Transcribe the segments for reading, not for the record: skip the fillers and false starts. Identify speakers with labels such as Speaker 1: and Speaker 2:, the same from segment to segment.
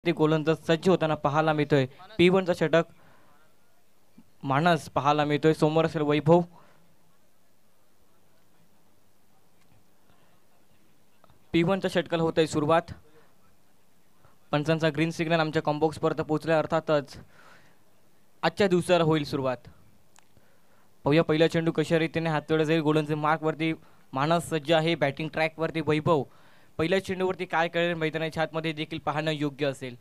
Speaker 1: ते गोलंदाज सज्ज होताना पाहायला मिळतोय. P1चा षटक मानस पाहायला मिळतोय. समोर असेल वैभव. P1च्या षटकाला होत आहे सुरुवात. पंचांचा ग्रीन सिग्नल आमच्या कॉम्बॉक्स पर्यंत पोहोचल्या. अर्थातच आजच्या दिवसाला होईल सुरुवात. पाहूया पहिला चेंडू कशा रीतीने हातोडला जाईल. गोलंदाज मार्क वरती मानस सज्ज आहे. बॅटिंग ट्रॅक वरती वैभव. पहिल्या चेंडूवरती काय करेल मैदानाच्या आतमध्ये देखील पाहणं योग्य असेल.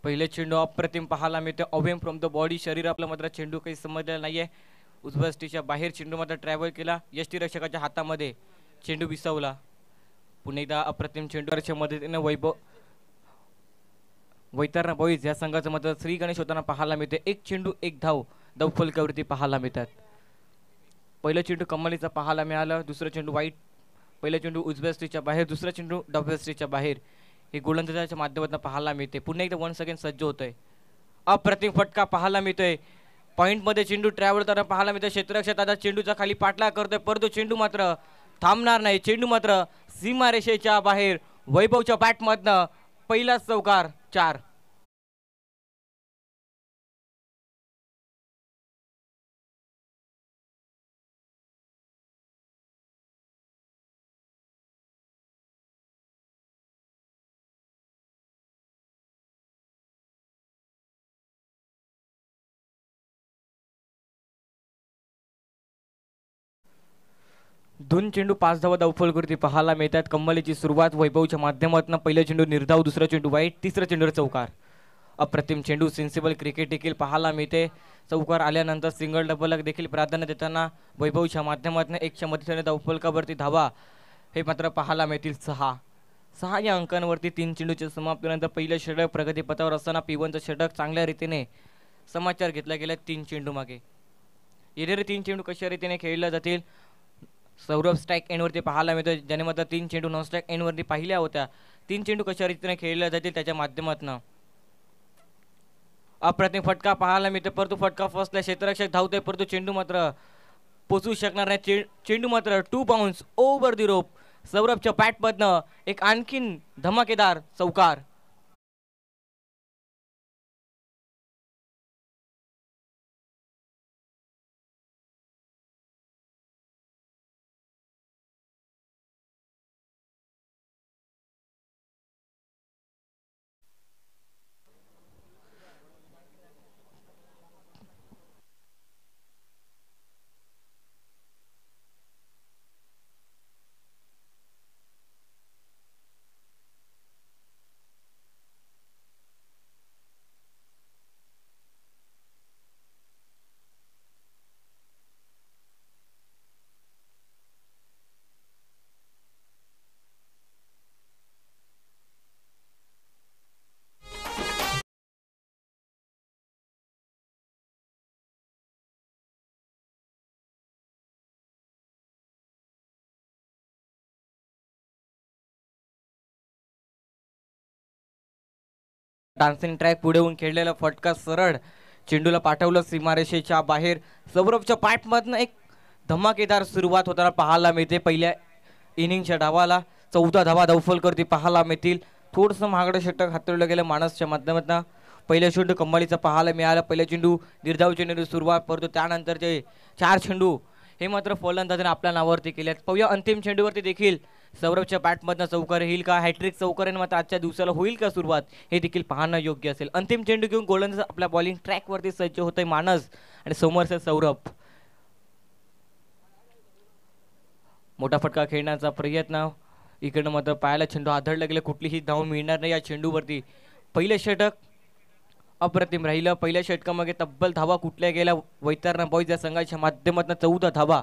Speaker 1: पहिले चेंडू अप्रतिम पाहायला मिळते. अवेम फ्रॉम द बॉडी. शरीर आपलं मात्र चेंडू काही समजलेला नाहीये. उजव्या यष्टीच्या बाहेर चेंडू मात्र ट्रॅव्हल केला. यष्टीरक्षकाच्या हातामध्ये चेंडू विसवला. पुन्हा एकदा अप्रतिम चेंडूच्या मदतीने वैभव वैतरणा बॉईज या संघाचं मात्र श्री गणेश होताना पाहायला मिळते. एक चेंडू एक धाव धावफलकावरती पाहायला मिळतात. पहिला चेंडू कमालीचा पाहायला मिळाला. दुसरा चेंडू वाईट. पहिला चेंडू उजव्या यष्टीच्या बाहेर. दुसरा चेंडू डाव्या यष्टीच्या बाहेर. हे गोलंदाजाच्या माध्यमातून पाहायला मिळते. पुन्हा एकदा 1 सेकंड सज्ज होतोय. अप्रतिम फटका पाहायला मिळतोय. पॉइंट मध्ये चेंडू ट्रॅव्हल करताना पाहायला मिळतोय. क्षेत्ररक्षक आता चेंडूचा खाली पाठलाग करतोय, परंतु चेंडू मात्र थांबणार नाही. चेंडू मात्र सीमारेषेच्या बाहेर. वैभवच्या बॅटमधनं पहिलाच चौकार. 4. दोन चेंडू 5 धावा धावफलकावरती पाहायला मिळतात. कम्मलीची सुरुवात वैभवच्या माध्यमातून. पहिला चेंडू निर्धाव. दुसरा चेंडू वाईट. तिसरा चेंडूवर चौकार. अप्रतिम चेंडू. सेन्सिबल क्रिकेट देखील पाहायला मिळते. चौकार आल्यानंतर सिंगल डबल देखील प्राधान्य देताना वैभवच्या माध्यमातून 1च्या मदतीने धावफलकावरती धावा हे मात्र पाहायला मिळतील. 6 या अंकांवरती 3 चेंडूच्या समाप्तीनंतर पहिलं षटक प्रगतीपथावर असताना P1चं षटक चांगल्या रीतीने समाचार घेतला गेला 3 चेंडू मागे. येणारे 3 चेंडू कशा रीतीने खेळले जातील. सौरभ स्ट्राईक एंडवरती पाहायला मिळतो, ज्याने मात्र 3 चेंडू नॉन स्ट्राईक एंडवरती पाहिल्या होत्या. 3 चेंडू कशा रीतीने खेळले जातील त्याच्या माध्यमातून. अप्रतिम फटका पाहायला मिळतो, परंतु फटका फसला. क्षेत्ररक्षक धावतोय, परंतु चेंडू मात्र पोचू शकणार नाही. चेंडू मात्र 2 बाउन्स ओव्हर द रोप. सौरभच्या बॅटमधनं एक आणखीन धमाकेदार चौकार. डान्सिंग ट्रॅक पुढे होऊन खेळलेला फटका सरळ चेंडूला पाठवलं सीमारेषेच्या बाहेर. सौरभच्या बॅटमधनं एक धमाकेदार सुरुवात होताना पाहायला मिळते. पहिल्या इनिंगच्या डावाला 14 धावा धावफलकावरती पाहायला मिळतील. थोडंसं महागडं षटक हाताळलं गेलं मानसच्या माध्यमातून. पहिल्या चेंडू कम्मालीचा पाहायला मिळाला. पहिल्या चेंडू निर्धाव चेंडू सुरुवात, परंतु त्यानंतरचे 4 चेंडू हे मात्र फलंदाजाने आपल्या नावावरती केल्यात. पाहूया अंतिम चेंडूवरती देखील सौरभच्या बॅटमधनं चौकार येईल का. हॅट्रिक चौकाराने मात्र आजच्या दिवसाला होईल का सुरुवात, हे देखील पाहणं योग्य असेल. अंतिम चेंडू घेऊन गोलंदाज आपल्या बॉलिंग ट्रॅकवरती सज्ज होतोय मानस आणि समोरचा सौरभ. मोठा फटका खेळण्याचा प्रयत्न. इकडनं मात्र पायाला चेंडू आदळला गेला. कुठलीही धाव मिळणार नाही या चेंडूवरती. पहिलं षटक अप्रतिम राहिलं. पहिल्या षटकामागे तब्बल धावा कुठल्या गेल्या. वैतरणा बॉईज या संघाच्या माध्यमातून 14 धावा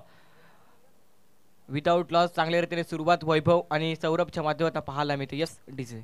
Speaker 1: विदाउट लॉस. चांगल्या रीतीने सुरुवात वैभव आणि सौरभच्या माध्यमातून पाहायला मिळते. Yes DJ.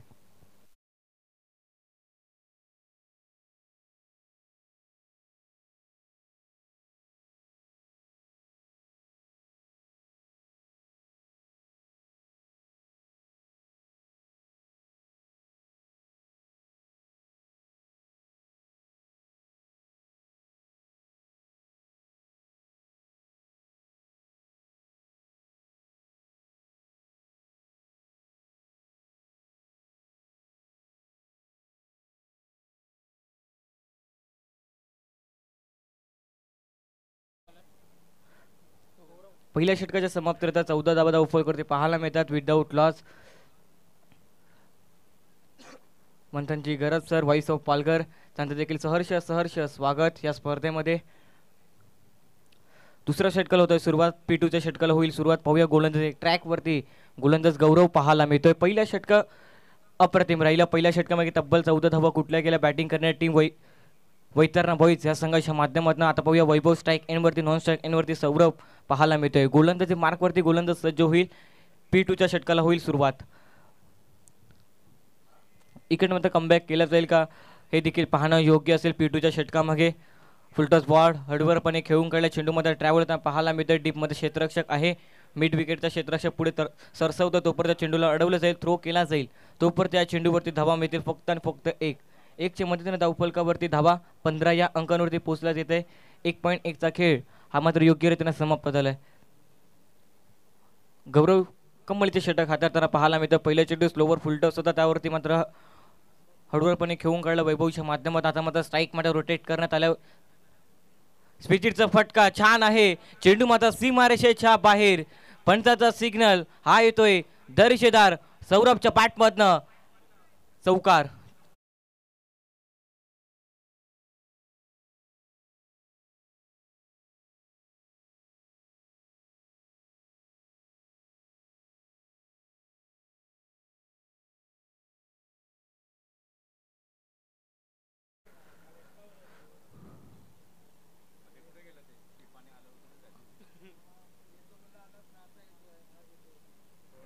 Speaker 1: पहिल्या षटकाच्या समाप्तीनंतर 14 धावा धावफलकावरती पाहायला मिळतात विदाऊट लॉस. मंथनची गरज सर व्हॉइस ऑफ पालघर त्यांचं देखील सहर्ष स्वागत या स्पर्धेमध्ये. दुसरा षटकाला होतोय सुरुवात. P2च्या षटकाला होईल सुरुवात. पाहूया गोलंदाज ट्रॅकवरती गोलंदाज गौरव पाहायला मिळतोय. पहिल्या षटक अप्रतिम राहिला. पहिल्या षटकामध्ये तब्बल 14 धावा कुठल्या गेल्या बॅटिंग करणारी टीम वैतरणा बॉईज या संघाच्या माध्यमातून. आता पाहूया वैभव स्ट्राईक एंडवरती नॉन स्ट्राईक एंडवरती सौरभ पाहायला मिळतोय. गोलंदाजी मार्कवरती गोलंदाज सज्ज होईल. P2च्या षटकाला होईल सुरुवात. इकडनं कमबॅक केला जाईल का हे देखील पाहणं योग्य असेल. P2च्या षटकामागे फुलटॉस बॉल हळूवारपणे खेळून काढल्या चेंडूमध्ये ट्रॅव्हल होताना पाहायला मिळतोय. डीपमध्ये क्षेत्ररक्षक आहे. मिड विकेटचा क्षेत्ररक्षक पुढे सरसवतो तोपर्यंत चेंडूला अडवलं जाईल. थ्रो केला जाईल तोपर्यंत या चेंडूवरती धावा मिळतील फक्त आणि फक्त एकच्या मदतीने धावफलकावरती धावा 15 या अंकांवरती पोहोचला येते. 1.1चा खेळ हा मात्र योग्यरीतीने समाप्त झालाय. गौरव कमळीचे षटक हाताळताना पाहायला मिळतं. पहिल्या चेंडू स्लोवर फुलटॉस होता त्यावरती मात्र हळूवारपणे खेळून काढलं वैभवच्या माध्यमात. आता मात्र स्ट्राईक मध्ये रोटेट करण्यात आलं. स्पिचिटचा फटका छान आहे. चेंडू मात्र सीमारेषेच्या बाहेर. पंचाचा सिग्नल हा येतोय दर्शेदार सौरभच्या बॅटमधनं चौकार.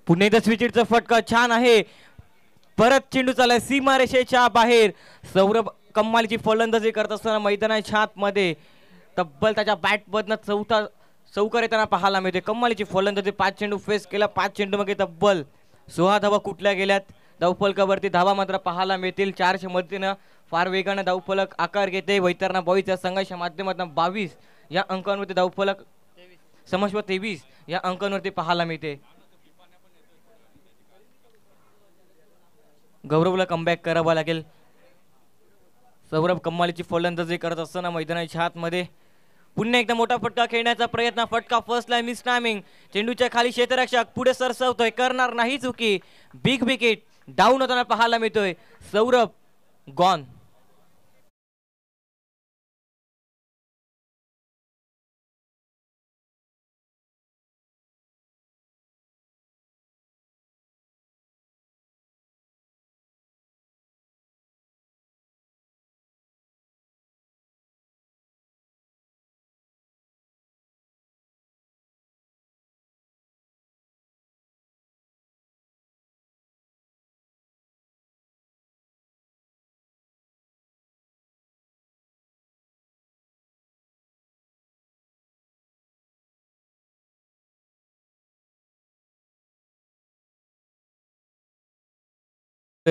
Speaker 1: पुन्हा एकदा स्विचिटचा फटका छान आहे. परत चेंडू चाललाय सीमारेषेच्या बाहेर. सौरभ कमालीची फलंदाजी करत असताना मैदानाच्या आतमध्ये तब्बल त्याच्या बॅटमधनं चौथा चौकार येताना पाहायला मिळते. कमालीची फलंदाजी 5 चेंडू फेस केला. 5 चेंडू मध्ये तब्बल 16 धावा कुठल्या गेल्यात. धावफलकावरती धावा मात्र पाहायला मिळतील 4च्या मदतीनं. फार वेगानं धावफलक आकार घेते वैतरणा बॉईजच्या संघाच्या माध्यमातून. 22 या अंकांवरती धावफलक समस्व 23 या अंकांवरती पाहायला मिळते. गौरवला कमबॅक करावा लागेल. सौरभ कमालीची फलंदाजी करत असताना मैदानाच्या आतमध्ये पुन्हा एकदा मोठा फटका खेळण्याचा प्रयत्न. फटका फर्स्टला मिस टायमिंग. चेंडूच्या खाली क्षेत्ररक्षक पुढे सरसवतोय करणार नाही चुकी. बिग विकेट डाऊन होताना पाहायला मिळतोय. सौरभ गॉन.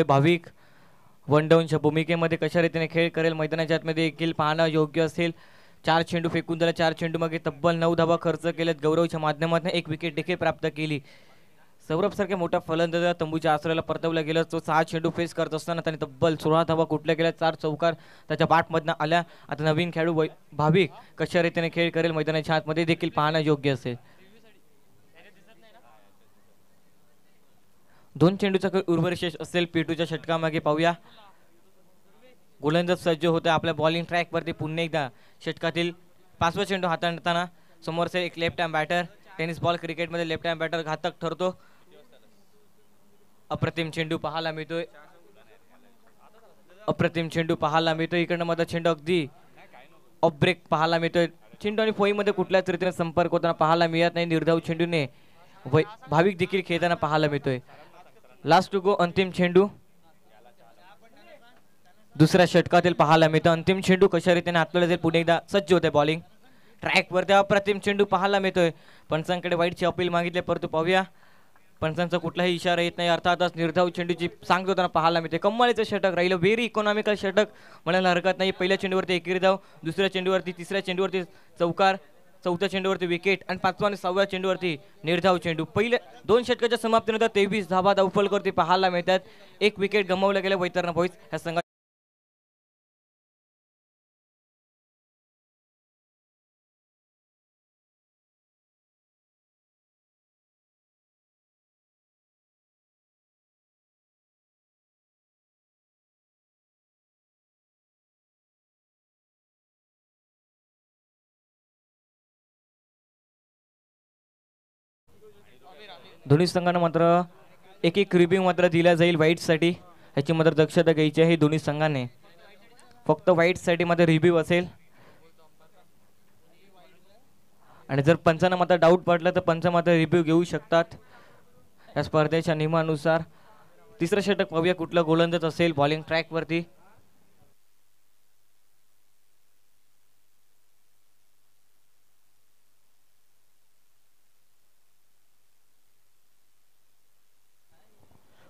Speaker 1: भाविक वन डाऊनच्या भूमिकेमध्ये कशा रीतीने खेळ करेल मैदानाच्या आतमध्ये देखील पाहणं योग्य असेल. 4 चेंडू फेकून दिला. 4 चेंडू मागे तब्बल 9 धावा खर्च केलेत. गौरवच्या माध्यमातून 1 विकेट देखील प्राप्त केली. सौरभ सारख्या मोठ्या फलंदाजाला तंबूच्या आश्रयाला परतवला गेला. तो 6 चेंडू फेस करत असताना त्याने तब्बल 16 धावा कुठल्या गेल्या. 4 चौकार त्याच्या बॅटमधनं आल्या. आता नवीन खेळाडू भाविक कशा रीतीने खेळ करेल मैदानाच्या आतमध्ये देखील पाहणं योग्य असेल. 2 चेंडूचा उर्वरित शेष असेल. P2च्या षटकामागे पाहूया गोलंदाज सज्ज होते आपल्या बॉलिंग ट्रॅक वरती. पुन्हा एकदा षटकातील 5वा चेंडू हाताळताना समोरचे एक left hand batter. Tennis ball क्रिकेटमध्ये लेफ्ट हँड बॅटर घातक ठरतो. अप्रतिम चेंडू पाहायला मिळतोय. अप्रतिम चेंडू पाहायला मिळतोय. इकडनं मध्ये चेंडू अगदी ऑफ ब्रेक पाहायला मिळतोय. चेंडू आणि फोईमध्ये कुठल्याच रीतीने संपर्क होताना पाहायला मिळत नाही. निर्धाव चेंडूने भाविक देखील खेळताना पाहायला मिळतोय. लास्ट टू गो अंतिम चेंडू दुसऱ्या षटकातील पाहायला मिळतं. अंतिम चेंडू कशा रीतीने हाताळला जाईल. पुढे एकदा सज्ज होते बॉलिंग ट्रॅकवर. अप्रतिम चेंडू पाहायला मिळतोय. पंचांकडे वाईटची अपील मागितले परंतु पाहूया पंचांचा कुठलाही इशारा येत नाही. अर्थातच निर्धाव चेंडूची सांगतो त्यांना पाहायला मिळते. कम्मालीचं षटक राहिलं. व्हेरी इकॉनॉमिकल षटक म्हणायला हरकत नाही. पहिल्या चेंडूवरती एकेरी धाव. दुसऱ्या चेंडूवरती तिसऱ्या चेंडूवरती चौकार. चौथ्या चेंडूवरती विकेट आणि 5व्या आणि 6व्या चेंडूवरती निर्धाव चेंडू. पहिल्या 2 षटकाच्या समाप्तीनंतर 23 धावा धावफलकावरती पाहायला मिळतात. 1 विकेट गमावलं गेलं वैतरणा बॉईज ह्या संघात. दोन्ही संघांना मात्र एक एक रिव्ह्यू मात्र दिला जाईल व्हाईटसाठी. ह्याची मात्र दक्षता घ्यायची आहे दोन्ही संघाने. फक्त व्हाईटसाठी मात्र रिव्ह्यू असेल. आणि जर पंचांना मात्र डाऊट पडला तर पंच मात्र रिव्ह्यू घेऊ शकतात या स्पर्धेच्या नियमानुसार. तिसरं षटक पाहूया कुठलं गोलंदाज असेल बॉलिंग ट्रॅकवरती.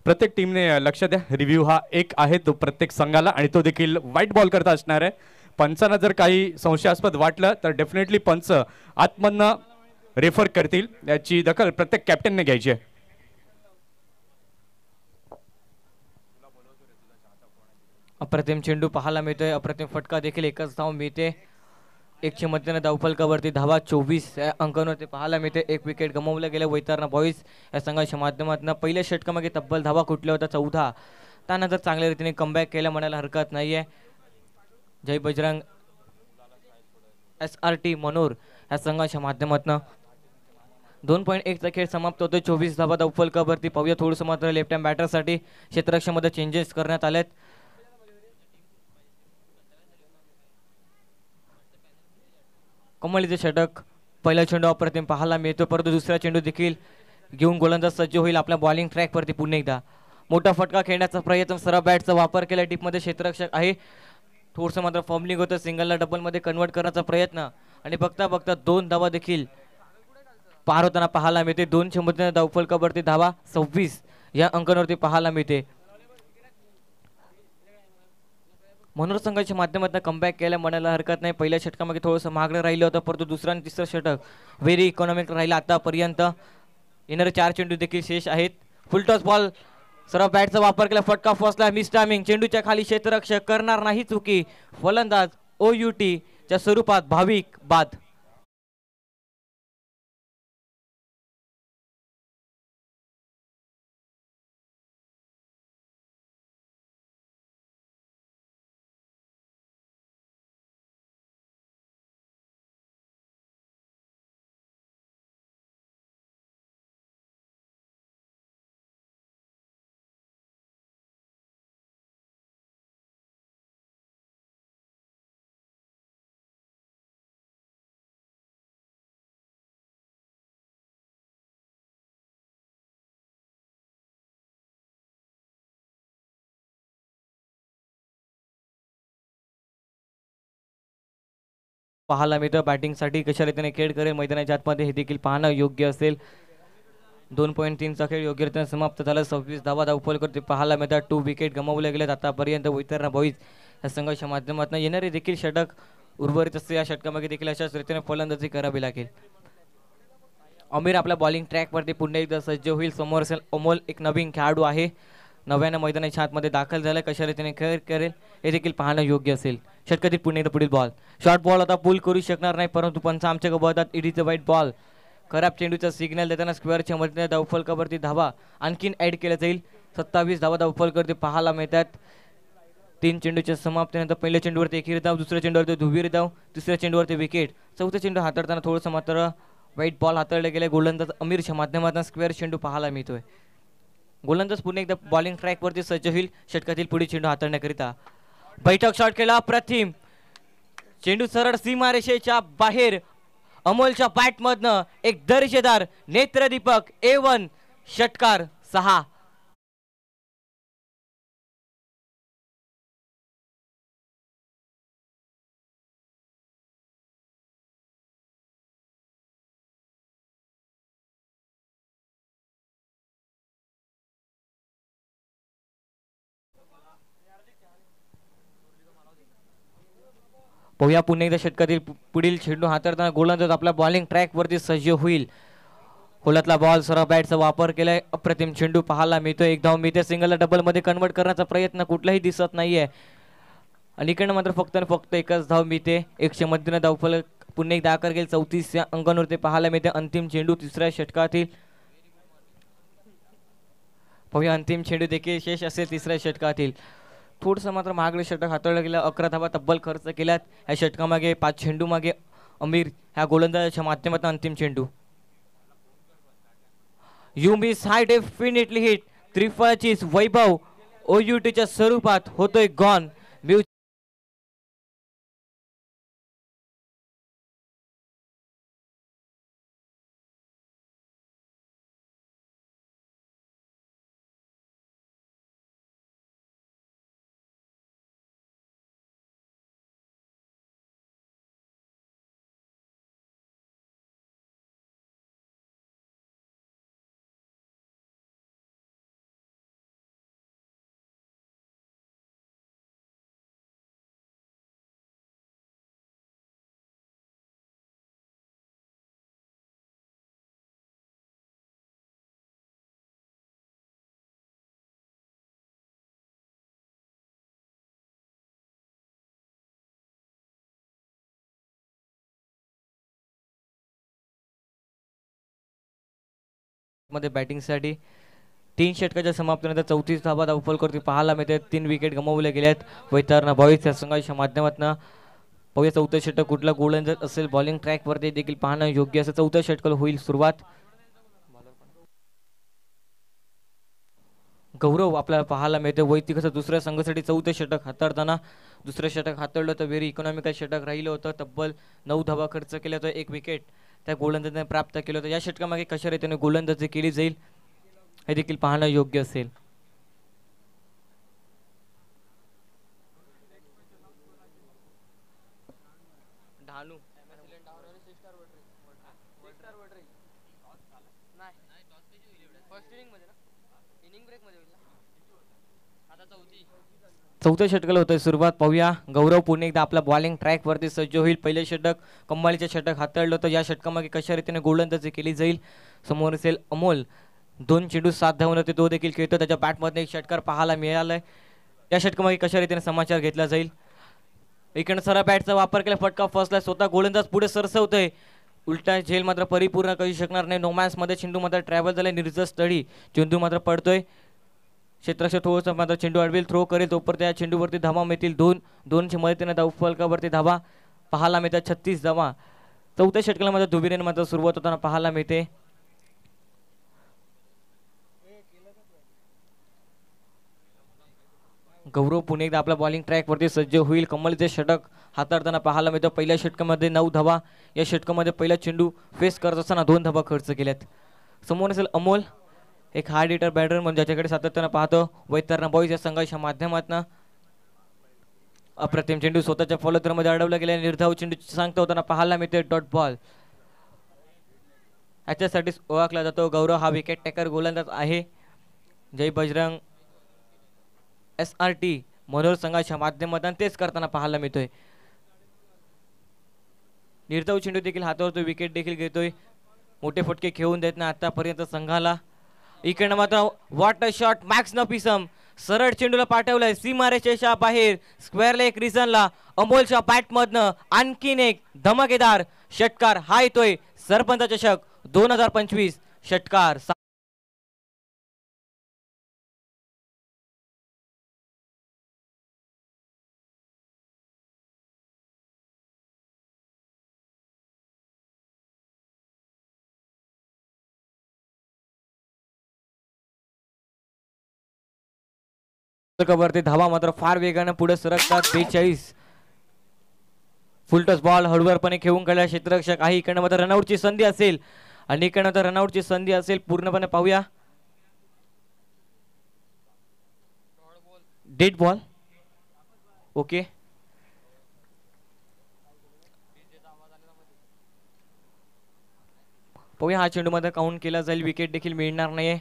Speaker 2: प्रत्येक टीमने लक्ष द्या, रिव्ह्यू हा एक आहे तो प्रत्येक संघाला आणि तो देखील व्हाईट बॉल करता असणार आहे. पंचांना जर काही संशयास्पद वाटलं तर डेफिनेटली पंच आतमधनं रेफर करतील. याची दखल प्रत्येक कॅप्टनने घ्यायची आहे.
Speaker 1: अप्रतिम चेंडू पाहायला मिळतोय. अप्रतिम फटका देखील एकच धाव मिळते. 100 मध्याने धावफलकावरती धावा 24 या अंकांवरती पाहायला मिळते. एक विकेट गमावलं गेलं वैतरणा बॉईज या संघाच्या माध्यमातून. पहिल्या षटकामागे तब्बल धावा कुठल्या होत्या 14. त्यानंतर चांगल्या रीतीने कमबॅक केलं म्हणायला हरकत नाहीये. जय बजरंग SRT मनोर या संघाच्या माध्यमातून 2.1चा खेळ समाप्त होतोय. 24 धावा धावफलकावरती. पाहूया थोडंसं मात्र लेफ्ट हँड बॅटरसाठी क्षेत्ररक्षणामध्ये चेंजेस करण्यात आलेत. कमलीचे षटक. पहिला चेंडू अप्रतिम पाहायला मिळतो परंतु दुसरा चेंडू देखील घेऊन गोलंदाज सज्ज होईल आपल्या बॉलिंग ट्रॅकवरती. पुन्हा एकदा मोठा फटका खेळण्याचा प्रयत्न. सरळ बॅटचा वापर केला. टीपमध्ये क्षेत्ररक्षक आहे. थोडंसं मात्र फॉर्मलिंग होतं. सिंगलला डबलमध्ये कन्वर्ट करण्याचा प्रयत्न आणि बघता बघता 2 धावा देखील पार होताना पाहायला मिळते. 200 मधून धावफलकावरती धावा 26 या अंकांवरती पाहायला मिळते. मनोर संघाच्या माध्यमातून कमबॅक केल्या म्हणायला हरकत नाही. पहिल्या षटकामागे थोडंसं महागडं राहिलं होतं परंतु दुसरा आणि तिसरं षटक व्हेरी इकॉनॉमिक राहिलं आतापर्यंत. येणारे 4 चेंडू देखील शेष आहेत. Full toss ball. सरळ बॅटचा वापर केला. फटका फसला. Miss timing. चेंडूच्या खाली क्षेत्ररक्षक करणार नाही चुकी. फलंदाज OUT च्या स्वरूपात भाविक बाद. पाहायला मिळतं बॅटिंगसाठी कशा रीतीने खेळ करेल मैदानाच्या आतमध्ये हे देखील पाहणं योग्य असेल. 2.3चा खेळ योग्यरीत्या समाप्त झाला. 26 धावा धावफलकावरती पाहायला मिळतात. 2 विकेट गमावले गेलेत आतापर्यंत वैतरणा बॉईज या संघाच्या माध्यमातून. येणारे देखील षटक उर्वरित असते. या षटकामागे देखील अशाच रीतीने फलंदाजी करावी लागेल. अमीर आपल्या बॉलिंग ट्रॅकवरती पुन्हा एकदा सज्ज होईल. समोर असेल अमोल, एक नवीन खेळाडू आहे. नव्यानं मैदानाच्या आतमध्ये दाखल झाला. कशा रीतीने खेळ करेल हे देखील पाहणं योग्य असेल. षटकातील पुन्हा एकदा पुढील बॉल. शॉर्ट बॉल आता पूल करू शकणार नाही परंतु पंच आमच्या गबातात. इडीचं वाईट बॉल. खराब चेंडूचा सिग्नल देताना स्क्वेअरच्या मधल्या धावफलकावरती धावा आणखीन ऍड केल्या जाईल. 27 धावा धावफलकावरती पाहायला मिळतात. 3 चेंडूच्या समाप्तीनंतर पहिल्या चेंडूवरती एकेरी धाव, दुसऱ्या चेंडूवरती दुहेरी धाव, तिसऱ्या चेंडूवरती विकेट. चौथा चेंडू हाताळताना थोडंसं मात्र वाईट बॉल हाताळले गेले. गोलंदाज अमीरच्या माध्यमातून स्क्वेअर चेंडू पाहायला मिळतोय. गोलंदाज पुन्हा एकदा बॉलिंग ट्रॅकवरती सज्ज होईल षटकातील पुढील चेंडू हाताळण्याकरिता. बैठक शॉट केला अप्रतिम. चेंडू सरळ सीमारेषेच्या बाहेर. अमोलच्या बॅटमधनं एक दर्जेदार नेत्रदीपक A1 षटकार 6. पाहूया पुन्हा एकदा षटकातील पुढील चेंडू हाताळताना गोलंदाज आपल्या बॉलिंग ट्रॅकवरती सज्ज होईल. खोलातला बॉल सरळ बॅटचा वापर केलाय. अप्रतिम चेंडू पाहायला मिळतोय. एक धाव मिळते. सिंगलला डबल मध्ये कन्वर्ट करण्याचा प्रयत्न कुठलाही दिसत नाहीये. आणि इकडनं मात्र फक्त आणि फक्त एकच धाव मिळते. 100 मधून धावफलक पुन्हा एकदा आकार गेल 34 या अंकांवरती पाहायला मिळते. अंतिम चेंडू तिसऱ्या षटकातील. पाहूया अंतिम चेंडू देखील शेष असेल तिसऱ्या षटकातील. थोडंसं मात्र महागडे षटक हाताळलं गेलं. 11 धावा तब्बल खर्च केल्यात. या षटकामागे 5 चेंडू मागे अमीर ह्या गोलंदाजाच्या माध्यमातून अंतिम चेंडू. You miss I definitely hit त्रिफळाची वैभव ओयूटीच्या स्वरूपात होतोय गॉन. मध्ये बॅटिंगसाठी 3 षटकाच्या समाप्तीनंतर 34 धावा धावफल करते पाहायला मिळते. 3 विकेट गमावल्या गेल्यात वैतरणा बॉईज या संघाच्या माध्यमातून. पाहूया चौथं षटक कुठला गोलंदाज असेल. बॉलिंग ट्रॅक वरती देखील पाहणं योग्य असं चौथं षटक होईल सुरुवात. गौरव आपल्याला पाहायला मिळते वैयक्तिक असं दुसऱ्या संघासाठी चौथं षटक हाताळताना. दुसरं षटक हाताळलं तर व्हेरी इकॉनॉमिकल षटक राहिलं होतं. तब्बल 9 धावा खर्च केल्या तर 1 विकेट त्या गोलंदाजाने प्राप्त केलं होतं. या षटकामागे कशा रीतीने गोलंदाजी केली जाईल हे देखील पाहणं योग्य असेल. चौथ्या षटकाला होतंय सुरुवात. पाहूया गौरव पुणे एकदा आपला बॉलिंग ट्रॅक वरती सज्ज होईल. पहिले षटक कमालीचे षटक हाताळलं तर या षटकामागे कशा रीतीने गोलंदाजी केली जाईल. समोर असेल अमोल 2 चेंडू 7 धावांवरती तो देखील खेळतो. त्याच्या बॅटमध्ये एक षटकार पाहायला मिळालाय. या षटकामागे कशा रीतीने समाचार घेतला जाईल. इकडे सरळ बॅटचा वापर केला फटका फसला. स्वतः गोलंदाज पुढे सरसवतोय. उलटा झेल मात्र परिपूर्ण करू शकणार नाही. नोमॅन्स मध्ये चेंडू मात्र ट्रॅव्हल झालाय निर्जस स्थळी. चेंडू मात्र पडतोय क्षेत्राच्या थोडंसं मात्र चेंडू अडवेल थ्रो करेल तोपर्यंत त्या चेंडूवरती धावा मिळतील. 2च्या मदतीने धावफलकावरती धावा पाहायला मिळतात 36 धावा. चौथ्या षटकाला मात्र दुबिरेने मात्र सुरुवात होताना पाहायला मिळते. गौरव पुणे एकदा आपला बॉलिंग ट्रॅक वरती सज्ज होईल. कमलचे षटक हाताळताना पाहायला मिळतं. पहिल्या षटकामध्ये 9 धावा. या षटकामध्ये पहिला चेंडू फेस करत असताना 2 धावा खर्च केल्यात. समोर असेल अमोल एक हार्ड हिटर बॅटर म्हणजे ज्याच्याकडे सातत्यानं पाहतो वैतरणा बॉईज या संघाच्या माध्यमातून. अप्रतिम चेंडू स्वतःच्या फॉलोथ्रोमध्ये अडवला गेला. निर्धाव चेंडू सांगता होताना पाहायला मिळते डॉट बॉल. याच्यासाठी ओळखला जातो गौरव हा विकेट टेकर गोलंदाज आहे. जय बजरंग SRT मनोहर संघाच्या माध्यमातून तेच करताना पाहायला मिळतोय. निर्धाव चेंडू देखील हातावर तो विकेट देखील घेतोय. मोठे फटके खेळून देत नाही आतापर्यंत संघाला. इकडनं मात्र वॉट अ शॉट मॅक्स नफिसम सरळ चेंडूला पाठवलाय सीमारेषेच्या बाहेर स्क्वेअरला एक रिझनला. अमोलच्या बॅटमधनं आणखीन एक धमाकेदार षटकार हा येतोय. सरपंच चषक 2025 षटकार. वरती धावा मात्र फार वेगाने पुढे सरकतात. 42 फुलटस बॉल हळूवारपणे खेळून काढला क्षेत्ररक्षक आहे. इकडनं मात्र रनआउटची संधी असेल आणि इकडनं तर रनआउटची संधी असेल पूर्णपणे पाहूया. Dead ball okay. पाहूया हा चेंडू मध्ये काउंट केला जाईल. विकेट देखील मिळणार नाहीये.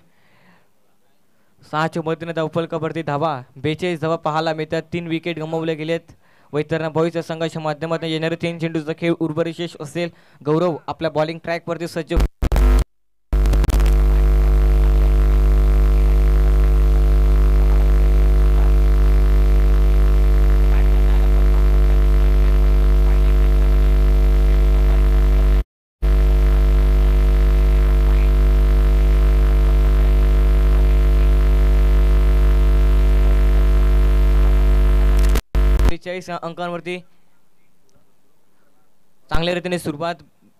Speaker 1: 6च्या मदतीने धावफलकावरती धावा 42 धावा पाहायला मिळतात. 3 विकेट गमावले गेलेत. वैतरणा बॉईजच्या संघाच्या माध्यमातून येणारे 3 चेंडूचा खेळ उर्वरिशेष असेल. गौरव आपल्या बॉलिंग ट्रॅक वरती सज्ज. अंकांवरती चांगल्या रीतीने सुरुवात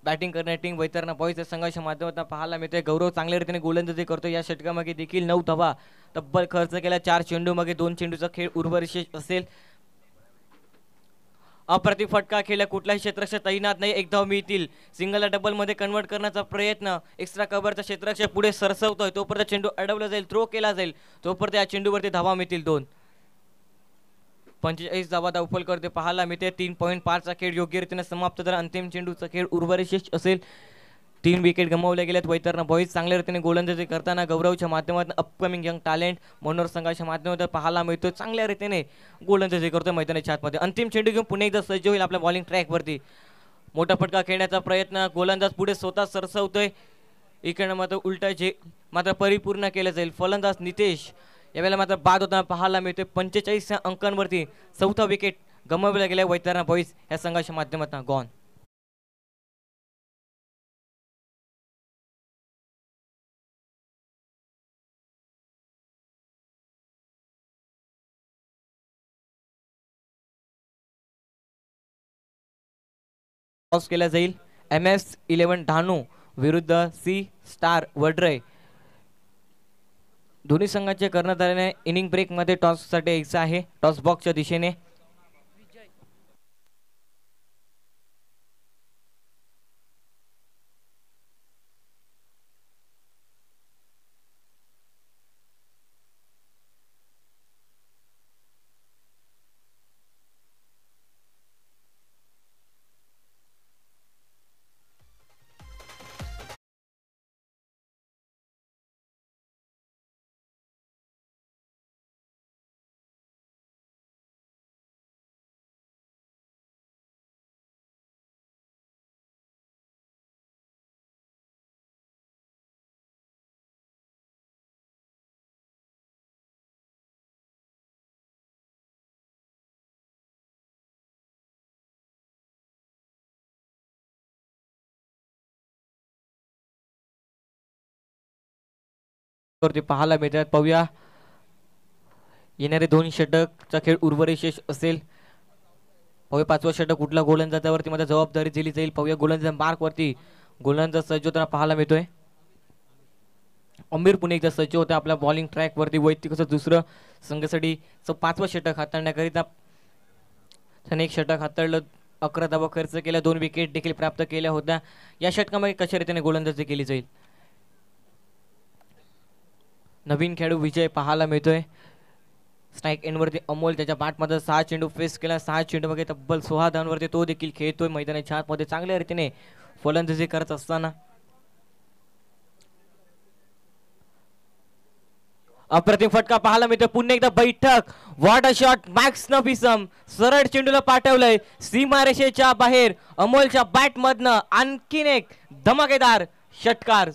Speaker 1: बॅटिंग करणारी टीम वैतरणा बॉईजच्या संघाच्या माध्यमातून पाहायला मिळते. गौरव चांगल्या रीतीने गोलंदाजी करतो. या षटकामागे देखील 9 धावा तब्बल खर्च केला. 4 चेंडूमागे 2 चेंडूचा खेळ उर्वरित असेल. अप्रतिम फटका खेळला. कुठलाही क्षेत्ररक्षक तैनात नाही. 1 धाव मिळतील. सिंगलला डबल मध्ये कन्वर्ट करण्याचा प्रयत्न. एक्स्ट्रा कव्हरचा क्षेत्ररक्षक पुढे सरसवतोय. तोपर्यंत चेंडू अडवला जाईल, थ्रो केला जाईल. तोपर्यंत या चेंडूवरती धावा मिळतील 2. 45 धावा धावफल करते पाहायला मिळते. 3.5चा खेळ योग्य रीतीने समाप्त झाला. अंतिम चेंडूचा खेळ उर्वरित असेल. 3 विकेट गमावल्या गेल्यात. वैतरणा बॉईज चांगल्या रीतीने गोलंदाजी करताना गौरवच्या माध्यमातून अपकमिंग यंग टॅलेंट मनोहर संघाच्या माध्यमातून पाहायला मिळतो. चांगल्या रीतीने गोलंदाजी करतोय मैदानाच्या आतमध्ये. अंतिम चेंडू घेऊन पुन्हा एकदा सज्ज होईल आपल्या बॉलिंग ट्रॅकवरती. मोठा फटका खेळण्याचा प्रयत्न. गोलंदाज पुढे स्वतः सरसवतोय. इकडे मात्र उलटा जे मात्र परिपूर्ण केलं जाईल. फलंदाज नितेश यावेळेला मात्र बाद होताना पाहायला मिळतोय. 45 अंकांवरती 4था विकेट गमावला गेला वैतरणा बॉईज या संघाच्या माध्यमातून. गॉन टॉस केला जाईल. MS11 ढाणू विरुद्ध C स्टार वडरे. दोन्ही संघाचे कर्णधाराने इनिंग ब्रेक मध्ये टॉस साठी यायचं आहे. टॉस बॉक्सच्या दिशेने वरती पाहायला मिळतात. पाहूया येणारे 2 षटकचा खेळ उर्वरित असेल. पाहूया 5वा षटक कुठला गोलंदाजावरती माझा जबाबदारी दिली जाईल. पाहूया गोलंदाज मार्क वरती गोलंदाज सज्ज होताना पाहायला मिळतोय. अमीर पुणे एकदा सज्ज होता आपल्या बॉलिंग ट्रॅक वरती. वैयक्तिक दुसरं संघासाठी 5वा षटक हाताळण्याकरिता त्याने 1 षटक हाताळलं. 11 धावा खर्च केला. 2 विकेट देखील प्राप्त केल्या होत्या. या षटकामध्ये कशा रीतीने गोलंदाजी केली जाईल. नवीन खेळाडू विजय पाहायला मिळतोय. स्ट्राईक एंडवरती अमोल त्याच्या बॅटमध्ये 6 चेंडू फेस केला. 6 चेंडूमध्ये तब्बल 16 धावांवरती तो देखील खेळतोय. मैदानाच्या आतमध्ये चांगल्या रीतीने फलंदाजी करत असताना अप्रतिम फटका पाहायला मिळतोय. पुन्हा एकदा बैठक. What a shot. मॅक्स नफिसम सरळ चेंडूला पाठवलंय सीमारेषेच्या बाहेर. अमोलच्या बॅट मधनं आणखीन एक धमाकेदार षटकार.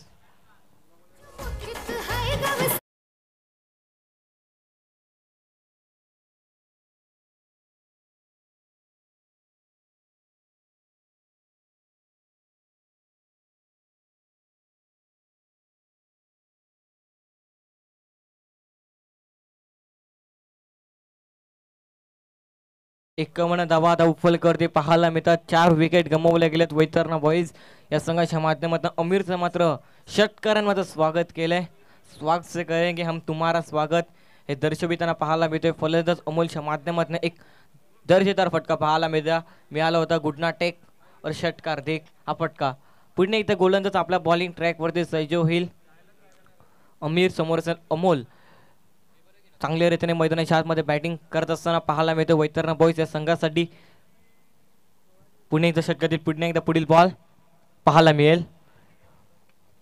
Speaker 1: एकावन्न धावा धावफल करते पाहायला मिळतात. 4 विकेट गमावल्या गेल्यात वैतरणा बॉईज या संघाच्या माध्यमातून. अमीरचं मात्र षटकारांमध्ये स्वागत केलंय. स्वागत से करेंगे हम तुम्हारा स्वागत हे दर्शविताना पाहायला मिळतोय. फलंदाज अमोलच्या माध्यमातून एक दर्जेदार फटका पाहायला मिळाला होता. गुडना टेक और षटकार देख हा फटका. पुढे एकदा गोलंदाज आपल्या बॉलिंग ट्रॅक वरती सज्ज होईल. अमीर समोर अमोल चांगल्या रीतीने मैदानाच्या आतमध्ये बॅटिंग करत असताना पाहायला मिळतो वैतरणा बॉईज या संघासाठी. पुणे एकदा षटकातील पुढे एकदा पुढील बॉल पाहायला मिळेल.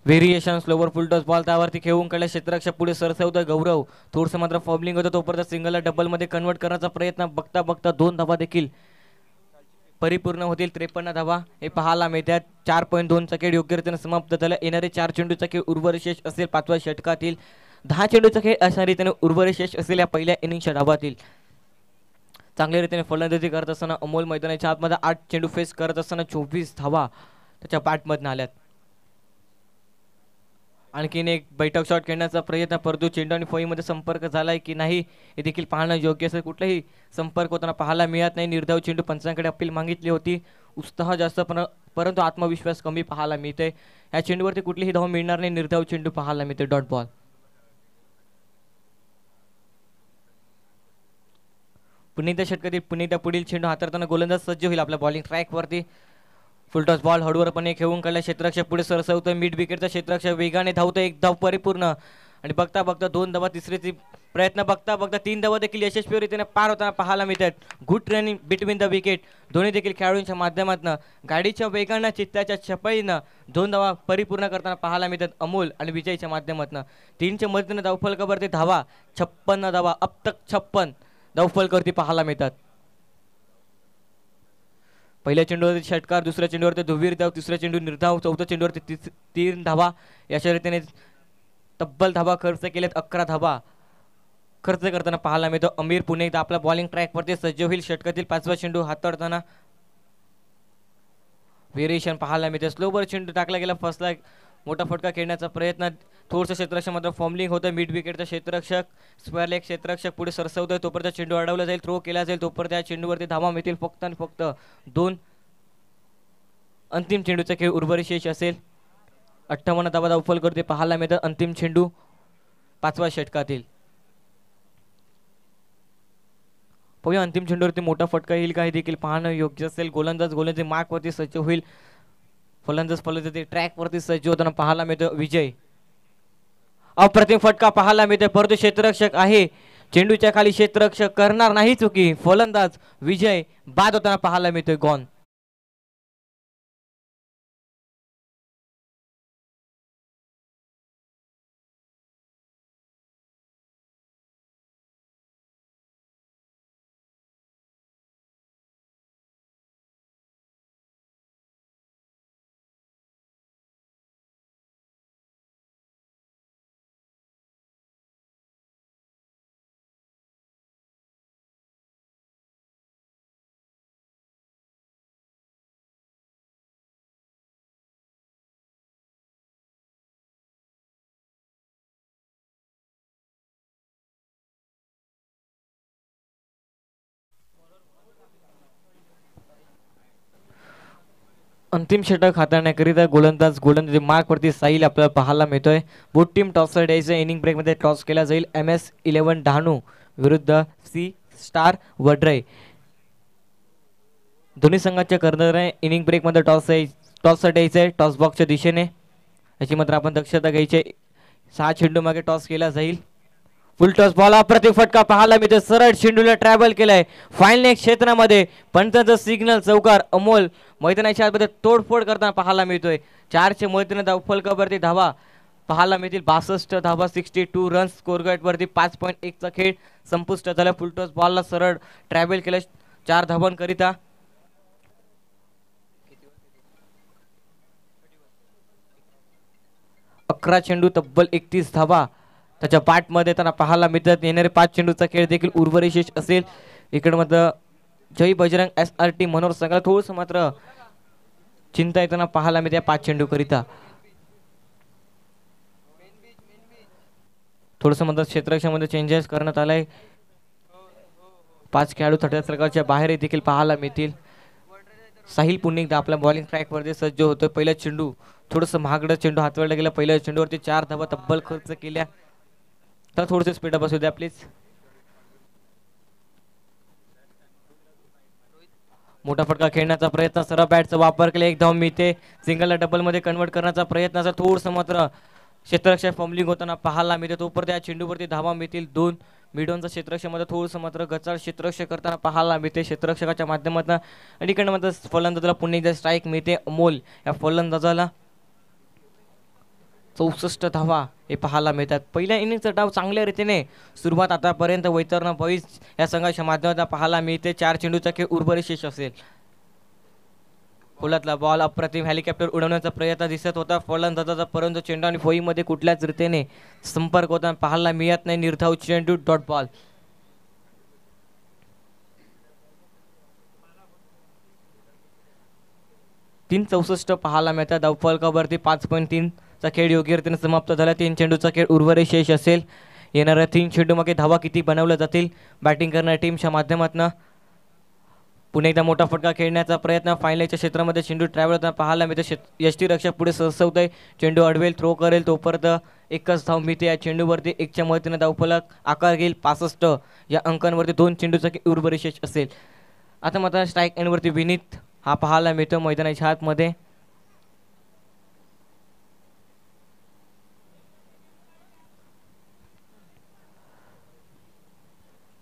Speaker 1: व्हेरिएशन स्लोवर फुल टॉस बॉल त्यावरती खेळून काढला. क्षेत्ररक्षक पुढे सरसवतोय गौरव. थोडंसं मात्र फॉबलिंग होतं. तोपर्यंत सिंगलला डबल मध्ये कन्वर्ट करण्याचा प्रयत्न. बघता बघता 2 धावा देखील परिपूर्ण होतील. 53 धावा हे पाहायला मिळतात. 4.2चा खेळ योग्य रीतीने समाप्त झाला. येणारे 4 चेंडूचा खेळ उर्वरित असेल 5व्या षटकातील. 10 चेंडूचा खेळ अशा रीतीने उर्वरित असेल या पहिल्या इनिंगच्या धावातील. चांगल्या रीतीने फलंदाजी करत असताना अमोल मैदानाच्या आतमध्ये 8 चेंडू फेस करत असताना 24 धावा त्याच्या बॅटमधून आल्यात. आणखीन एक बैठक शॉट खेळण्याचा प्रयत्न. परंतु चेंडू आणि फळीमध्ये संपर्क झालाय की नाही हे देखील पाहणं योग्य असेल. कुठलाही संपर्क होताना पाहायला मिळत नाही. निर्धाव चेंडू पंचांकडे अपील मागितली होती. उत्साह जास्त पण परंतु आत्मविश्वास कमी पाहायला मिळतोय. या चेंडूवरती कुठलीही धाव मिळणार नाही. निर्धाव चेंडू पाहायला मिळते. Dot ball. पुन्हा षटकातील पुन्हा पुढील चेंडू हाताळताना गोलंदाज सज्ज होईल आपल्या बॉलिंग ट्रॅकवरती. फुलटॉस बॉल हळूवारपणे खेळून काढला. क्षेत्ररक्षक पुढे सरसवतोय. मिड विकेटचा क्षेत्ररक्षक वेगाने धावतोय. एक धाव परिपूर्ण आणि बघता बघता 2 धावा, तिसरीची प्रयत्न बघता बघता 3 धावा देखील यशस्वीरित्याने पार होताना पाहायला मिळतात. Good running between the wicket. दोन्ही देखील खेळाडूंच्या माध्यमातून गाडीच्या वेगानं चित्ताच्या चपळीनं 2 धावा परिपूर्ण करताना पाहायला मिळतात. अमोल आणि विजयच्या माध्यमातून 3च्या मदतीने धावफलकावरती धावा 56 धावा. अब तक 56 धावफलकावरती पाहायला मिळतात. पहिल्या चेंडूवरती षटकार, दुसऱ्या चेंडूवरती धुवीर धाव, तिसऱ्या चेंडू निर्धाव, चौथ्या चेंडूवरती 3 धावा. अशा रीतीने तब्बल धावा खर्च केलेत. 11 धावा खर्च करताना पाहायला मिळतो. अमीर पुणे एकदा आपला बॉलिंग ट्रॅकवरती सज्ज होईल. षटकातील 5वा चेंडू हाताळताना व्हेरिएशन पाहायला मिळते. स्लोवर चेंडू टाकला गेला, फसला. मोठा फटका खेळण्याचा प्रयत्न. थोडंसं क्षेत्ररक्षक मात्र फॉर्मलिंग होतं. मिड विकेटचा क्षेत्ररक्षक स्क्वेअर लेग क्षेत्ररक्षक पुढे सरसवतोय. तोपर्यंत चेंडू अडवला जाईल, थ्रो केला जाईल. तोपर्यंत त्या चेंडूवरती धावा मिळतील फक्त आणि फक्त 2. अंतिम चेंडूचा खेळ उर्वरित शेष असेल. 58 धावा धावफलकावरती पाहायला मिळतात. अंतिम चेंडू 5व्या षटकातील. पाहूया अंतिम चेंडूवरती मोठा फटका येईल का हे देखील पाहणं योग्य असेल. गोलंदाज मार्कवरती सज्ज होईल. फलंदाज ट्रॅकवरती सज्ज होताना पाहायला मिळतो. विजय. अप्रतिम फटका पाहायला मिळतोय, परंतु क्षेत्ररक्षक आहे. चेंडूच्या खाली क्षेत्ररक्षक करणार नाही चुकी. फलंदाज विजय बाद होताना पाहायला मिळतोय. गॉन. अंतिम षटक हाताळण्याकरिता गोलंदाज मार्कवरती साईल आपल्याला पाहायला मिळतोय. बोथ टीम टॉसर द्यायचं. इनिंग ब्रेकमध्ये टॉस केला जाईल. MS11 डहाणू विरुद्ध C स्टार वडराई. दोन्ही संघाच्या कर्णधाराने इनिंग ब्रेकमध्ये टॉस द्यायचं आहे टॉस बॉक्सच्या दिशेने. याची मात्र आपण दक्षता घ्यायची. 6 चेंडू मागे टॉस केला जाईल. फुल टॉस बॉल. अप्रतिम फटका पाहायला मिळतो. सरळ चेंडूला ट्रॅव्हल केलाय फाईनल क्षेत्रामध्ये. पंचांचा सिग्नल चौकार. अमोल मैदानाच्या आतमध्ये तोडफोड करताना पाहायला मिळतोय. 4च्या मदतीने धावफलकावरती धावा पाहायला मिळतील. 62 धावा. 62 रन्स. स्कोरगार्डवरती 5.1चा खेळ संपुष्ट झाला. फुल टॉस बॉलला सरळ ट्रॅव्हल केलं 4 धावांकरिता. 11 चेंडू तब्बल 31 धावा त्याच्या पाठमध्ये त्यांना पाहायला मिळतात. येणारे 5 चेंडूचा खेळ देखील उर्वरित शेष असेल. इकडे मात्र जय बजरंग SRT मनोहर संघाला थोडस मात्र चिंता येताना पाहायला मिळते 5 चेंडू करिता. थोडस मात्र क्षेत्ररक्षणामध्ये चेंजेस करण्यात आलाय. 5 खेळाडू थर्ड सर्कलच्या बाहेर देखील पाहायला मिळतील. साहिल पुन्हा एकदा आपल्या बॉलिंग ट्रॅकवरती सज्ज होतोय. पहिला चेंडू थोडंसं महागडं चेंडू हाताळला गेला. पहिल्या चेंडूवरती 4 धावा तब्बल खर्च केल्या. तर थोडंसं स्पीड बसू द्या प्लीज. मोठा फटका खेळण्याचा प्रयत्न. सरळ बॅटचा वापर केला. 1 धाव मिळते. सिंगलला डबल मध्ये कन्वर्ट करण्याचा प्रयत्न असा थोडंसं मात्र क्षेत्ररक्षक फॉर्मलिंग होताना पाहायला मिळते. तोपर्यंत या चेंडूवरती धावा मिळतील 2. मिडॉनचा क्षेत्ररक्षकामध्ये थोडंसं मात्र गचाळ क्षेत्ररक्षक करताना पाहायला मिळते क्षेत्ररक्षकाच्या माध्यमातून. आणि इकडनं मात्र फलंदाजाला पुन्हा एकदा स्ट्राईक मिळते. अमोल या फलंदाजाला 64 धावा हे पाहायला मिळतात. पहिल्या इनिंगचा डाव चांगल्या रीतीने सुरुवात आतापर्यंत वैतरणा बॉईज या संघाच्या माध्यमातून पाहायला मिळते. 4 चेंडूचा खेळ उर्वरित शेष असेल. खोलातला बॉल अप्रतिम हेलिकॉप्टर उडवण्याचा प्रयत्न दिसत होता फलंदाजाचा, परंतु चेंडू आणि फळीमध्ये कुठल्याच रीतीने संपर्क होताना पाहायला मिळत नाही. निर्धाव चेंडू. Dot ball. तीन 64 पाहायला मिळतात. धावफलकावरती 5.3 चा खेळ योग्य रीतीने समाप्त झाला. 3 चेंडूचा खेळ उर्वरित शेष असेल. येणाऱ्या 3 चेंडू मागे धावा किती बनवल्या जातील बॅटिंग करणाऱ्या टीमच्या माध्यमातून. पुन्हा एकदा मोठा फटका खेळण्याचा प्रयत्न फायनलच्या क्षेत्रामध्ये चेंडू ट्रॅव्हल होताना पाहायला मिळतो. यष्टीरक्षक पुढे सरसवतोय, चेंडू अडवेल, थ्रो करेल तोपर्यंत एकच धाव मिळते. या चेंडूवरती 1च्या मदतीने धावफलक आकार घेईल 65 या अंकांवरती 2 चेंडूचा उर्वरित शेष असेल. आता मात्र स्ट्राईक एंडवरती विनीत हा पाहायला मिळतो मैदानाच्या आतमध्ये.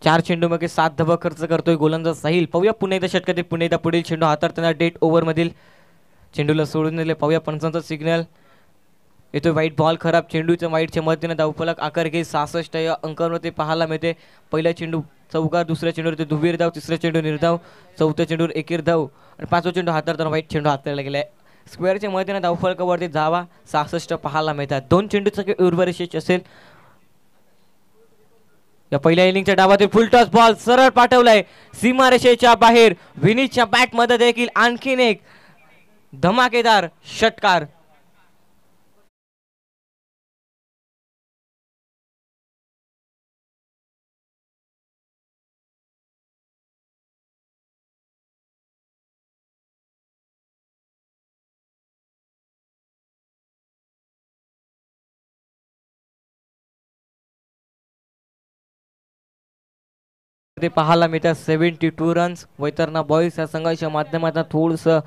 Speaker 1: चार चेंडू मध्ये 7 धावा खर्च करतोय गोलंदाज साहिल. पाहूया पुन्हा एकदा षटकातील पुन्हा एकदा पुढील चेंडू हाताळताना डेट ओव्हर मधील चेंडूला सोडून दिले. पाहूया पंचांचा सिग्नल येतोय. वाईट बॉल खराब चेंडूच्या वाईटच्या मदतीने धावफलक आकार घेईल 66 या अंकांवरती पाहायला मिळते. पहिला चेंडू चौकार, दुसऱ्या चेंडूवरती दुहेरी धाव, तिसऱ्या चेंडू निर्धाव, चौथ्या चेंडूवर एकेर धाव आणि 5वा चेंडू हाताळताना वाईट चेंडू हाताळला गेलाय. स्क्वेअरच्या मदतीने धावफलकावरती धावा 66 पाहायला मिळतात. 2 चेंडूचा उर्वरित शेष असेल. या पहिल्या इनिंगच्या डावातील फुल टॉस बॉल सरळ पाठवलाय सीमारेषेच्या बाहेर. विनीतच्या बॅट मध्ये देखील आणखीन एक धमाकेदार षटकार. ते पाहायला मिळतात 72 रन्स. वैतरणा बॉईज या संघाच्या माध्यमातून थोडंसं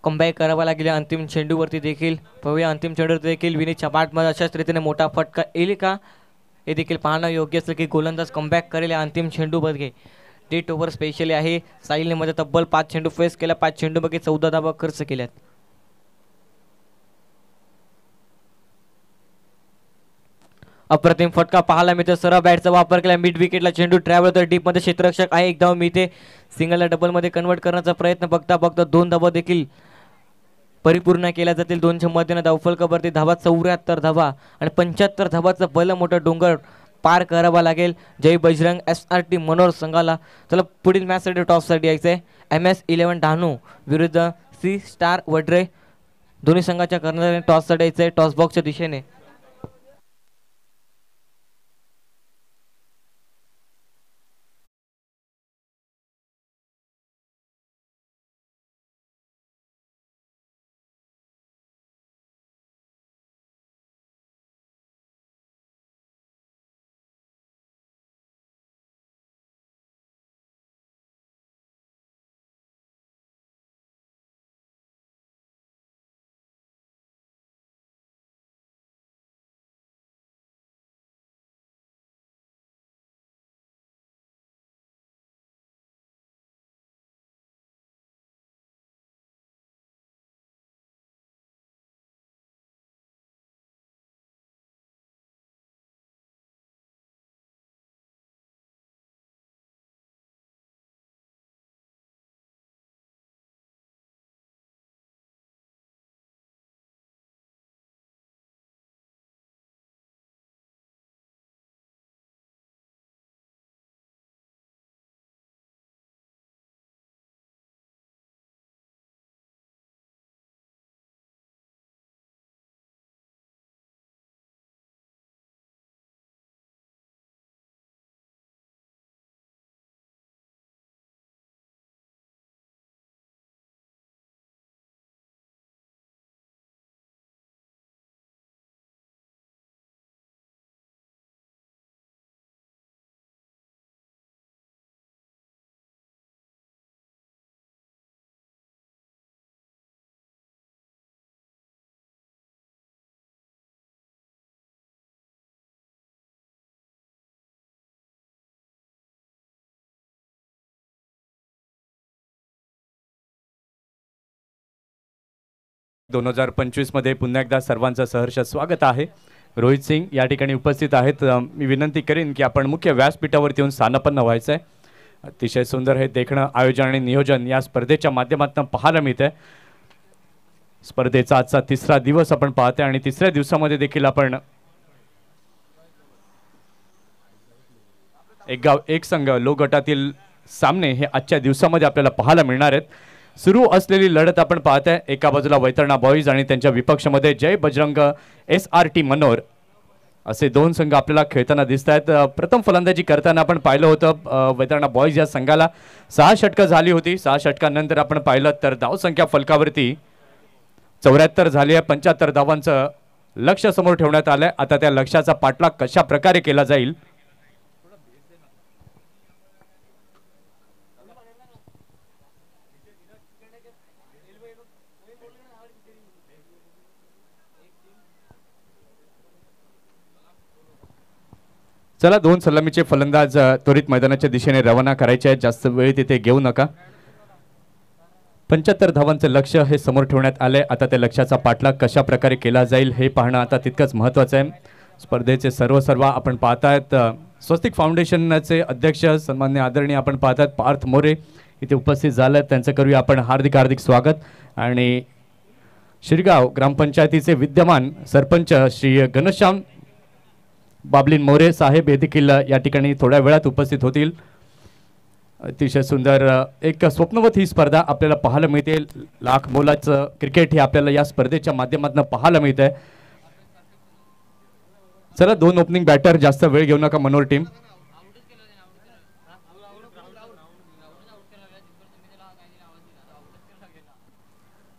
Speaker 1: कमबॅक करावा लागेल. अंतिम चेंडूवरती देखील पाहूया, अंतिम चेंडूवरती देखील विनीतच्या बॅटमध्ये अशाच रीतीने मोठा फटका येईल का हे देखील पाहणं योग्य असेल की गोलंदाज कमबॅक करेल. अंतिम चेंडूमध्ये डेट ओव्हर स्पेशली आहे. साहिलने मध्ये तब्बल 5 चेंडू फेस केला, 5 चेंडूमध्ये 14 धावा खर्च केल्यात. अप्रतिम फटका पाहायला मिळतो. सरळ बॅटचा वापर केला, मिड विकेटला चेंडू ट्रॅव्हल होतो, डीप मध्ये क्षेत्ररक्षक आहे, 1 धाव मिळते. सिंगलला डबल मध्ये कन्वर्ट करण्याचा प्रयत्न बघता बघता 2 धावा देखील परिपूर्ण केल्या जातील. 2च्या मदतीने धावफलकावरती धावा 74 धावा आणि 75 धावाचा भलं मोठा डोंगर पार करावा लागेल जय बजरंग SRT मनोर संघाला. चला पुढील मॅचसाठी टॉससाठी यायचंय. MS11 डहाणू विरुद्ध C स्टार वडरे. दोन्ही संघाच्या कर्णधारांनी टॉससाठी यायचंय टॉस बॉक्सच्या दिशेने.
Speaker 2: दोन 2025 मध्ये पुन्हा एकदा सर्वांचं सहर्ष स्वागत आहे. रोहित सिंग या ठिकाणी उपस्थित आहेत. मी विनंती करीन की आपण मुख्य व्यासपीठावरती येऊन स्थानापन्न व्हायचं आहे. अतिशय सुंदर हे देखणं आयोजन आणि नियोजन या स्पर्धेच्या माध्यमातून पाहायला मिळतंय. स्पर्धेचा आजचा 3रा दिवस आपण पाहते आणि 3ऱ्या दिवसामध्ये देखील आपण एक गाव एक संघ लो गटातील सामने हे आजच्या दिवसामध्ये आपल्याला पाहायला मिळणार आहेत. सुरू असलेली लढत आपण पाहताय. एका बाजूला वैतरणा बॉईज आणि त्यांच्या विपक्षामध्ये जय बजरंग SRT मनोर असे दोन संघ आपल्याला खेळताना दिसत आहेत. प्रथम फलंदाजी करताना आपण पाहिलं होतं वैतरणा बॉईज या संघाला 6 षटकं झाली होती. 6 षटकांनंतर आपण पाहिलं तर धावसंख्या फलकावरती 74 झाली आहे. 75 धावांचं लक्ष्य समोर ठेवण्यात आलंय. आता त्या लक्ष्याचा पाठलाग कशा प्रकारे केला जाईल चला दोन सलामीचे फलंदाज त्वरित मैदानाच्या दिशेने रवाना करायचे आहेत. जास्त वेळ तिथे घेऊ नका. 75 धावांचं लक्ष्य हे समोर ठेवण्यात आलंय. आता त्या लक्ष्याचा पाठलाग कशा प्रकारे केला जाईल हे पाहणं आता तितकंच महत्त्वाचं आहे. स्पर्धेचे सर्व आपण पाहतायत स्वस्तिक फाउंडेशनचे अध्यक्ष सन्मान्य आदरणीय आपण पाहतात पार्थ मोरे इथे उपस्थित झाले. त्यांचं करूया आपण हार्दिक स्वागत. आणि शिरगाव ग्रामपंचायतीचे विद्यमान सरपंच श्री घनश्याम बाबलीन मोरे साहेब हे देखील या ठिकाणी थोड्या वेळात उपस्थित होतील. अतिशय सुंदर एक स्वप्नवत ही स्पर्धा आपल्याला पाहायला मिळते. लाख मोलाचं क्रिकेट हे आपल्याला या स्पर्धेच्या माध्यमातून पाहायला मिळतंय. चला दोन ओपनिंग बॅटर जास्त वेळ घेऊ नका मनोर टीम.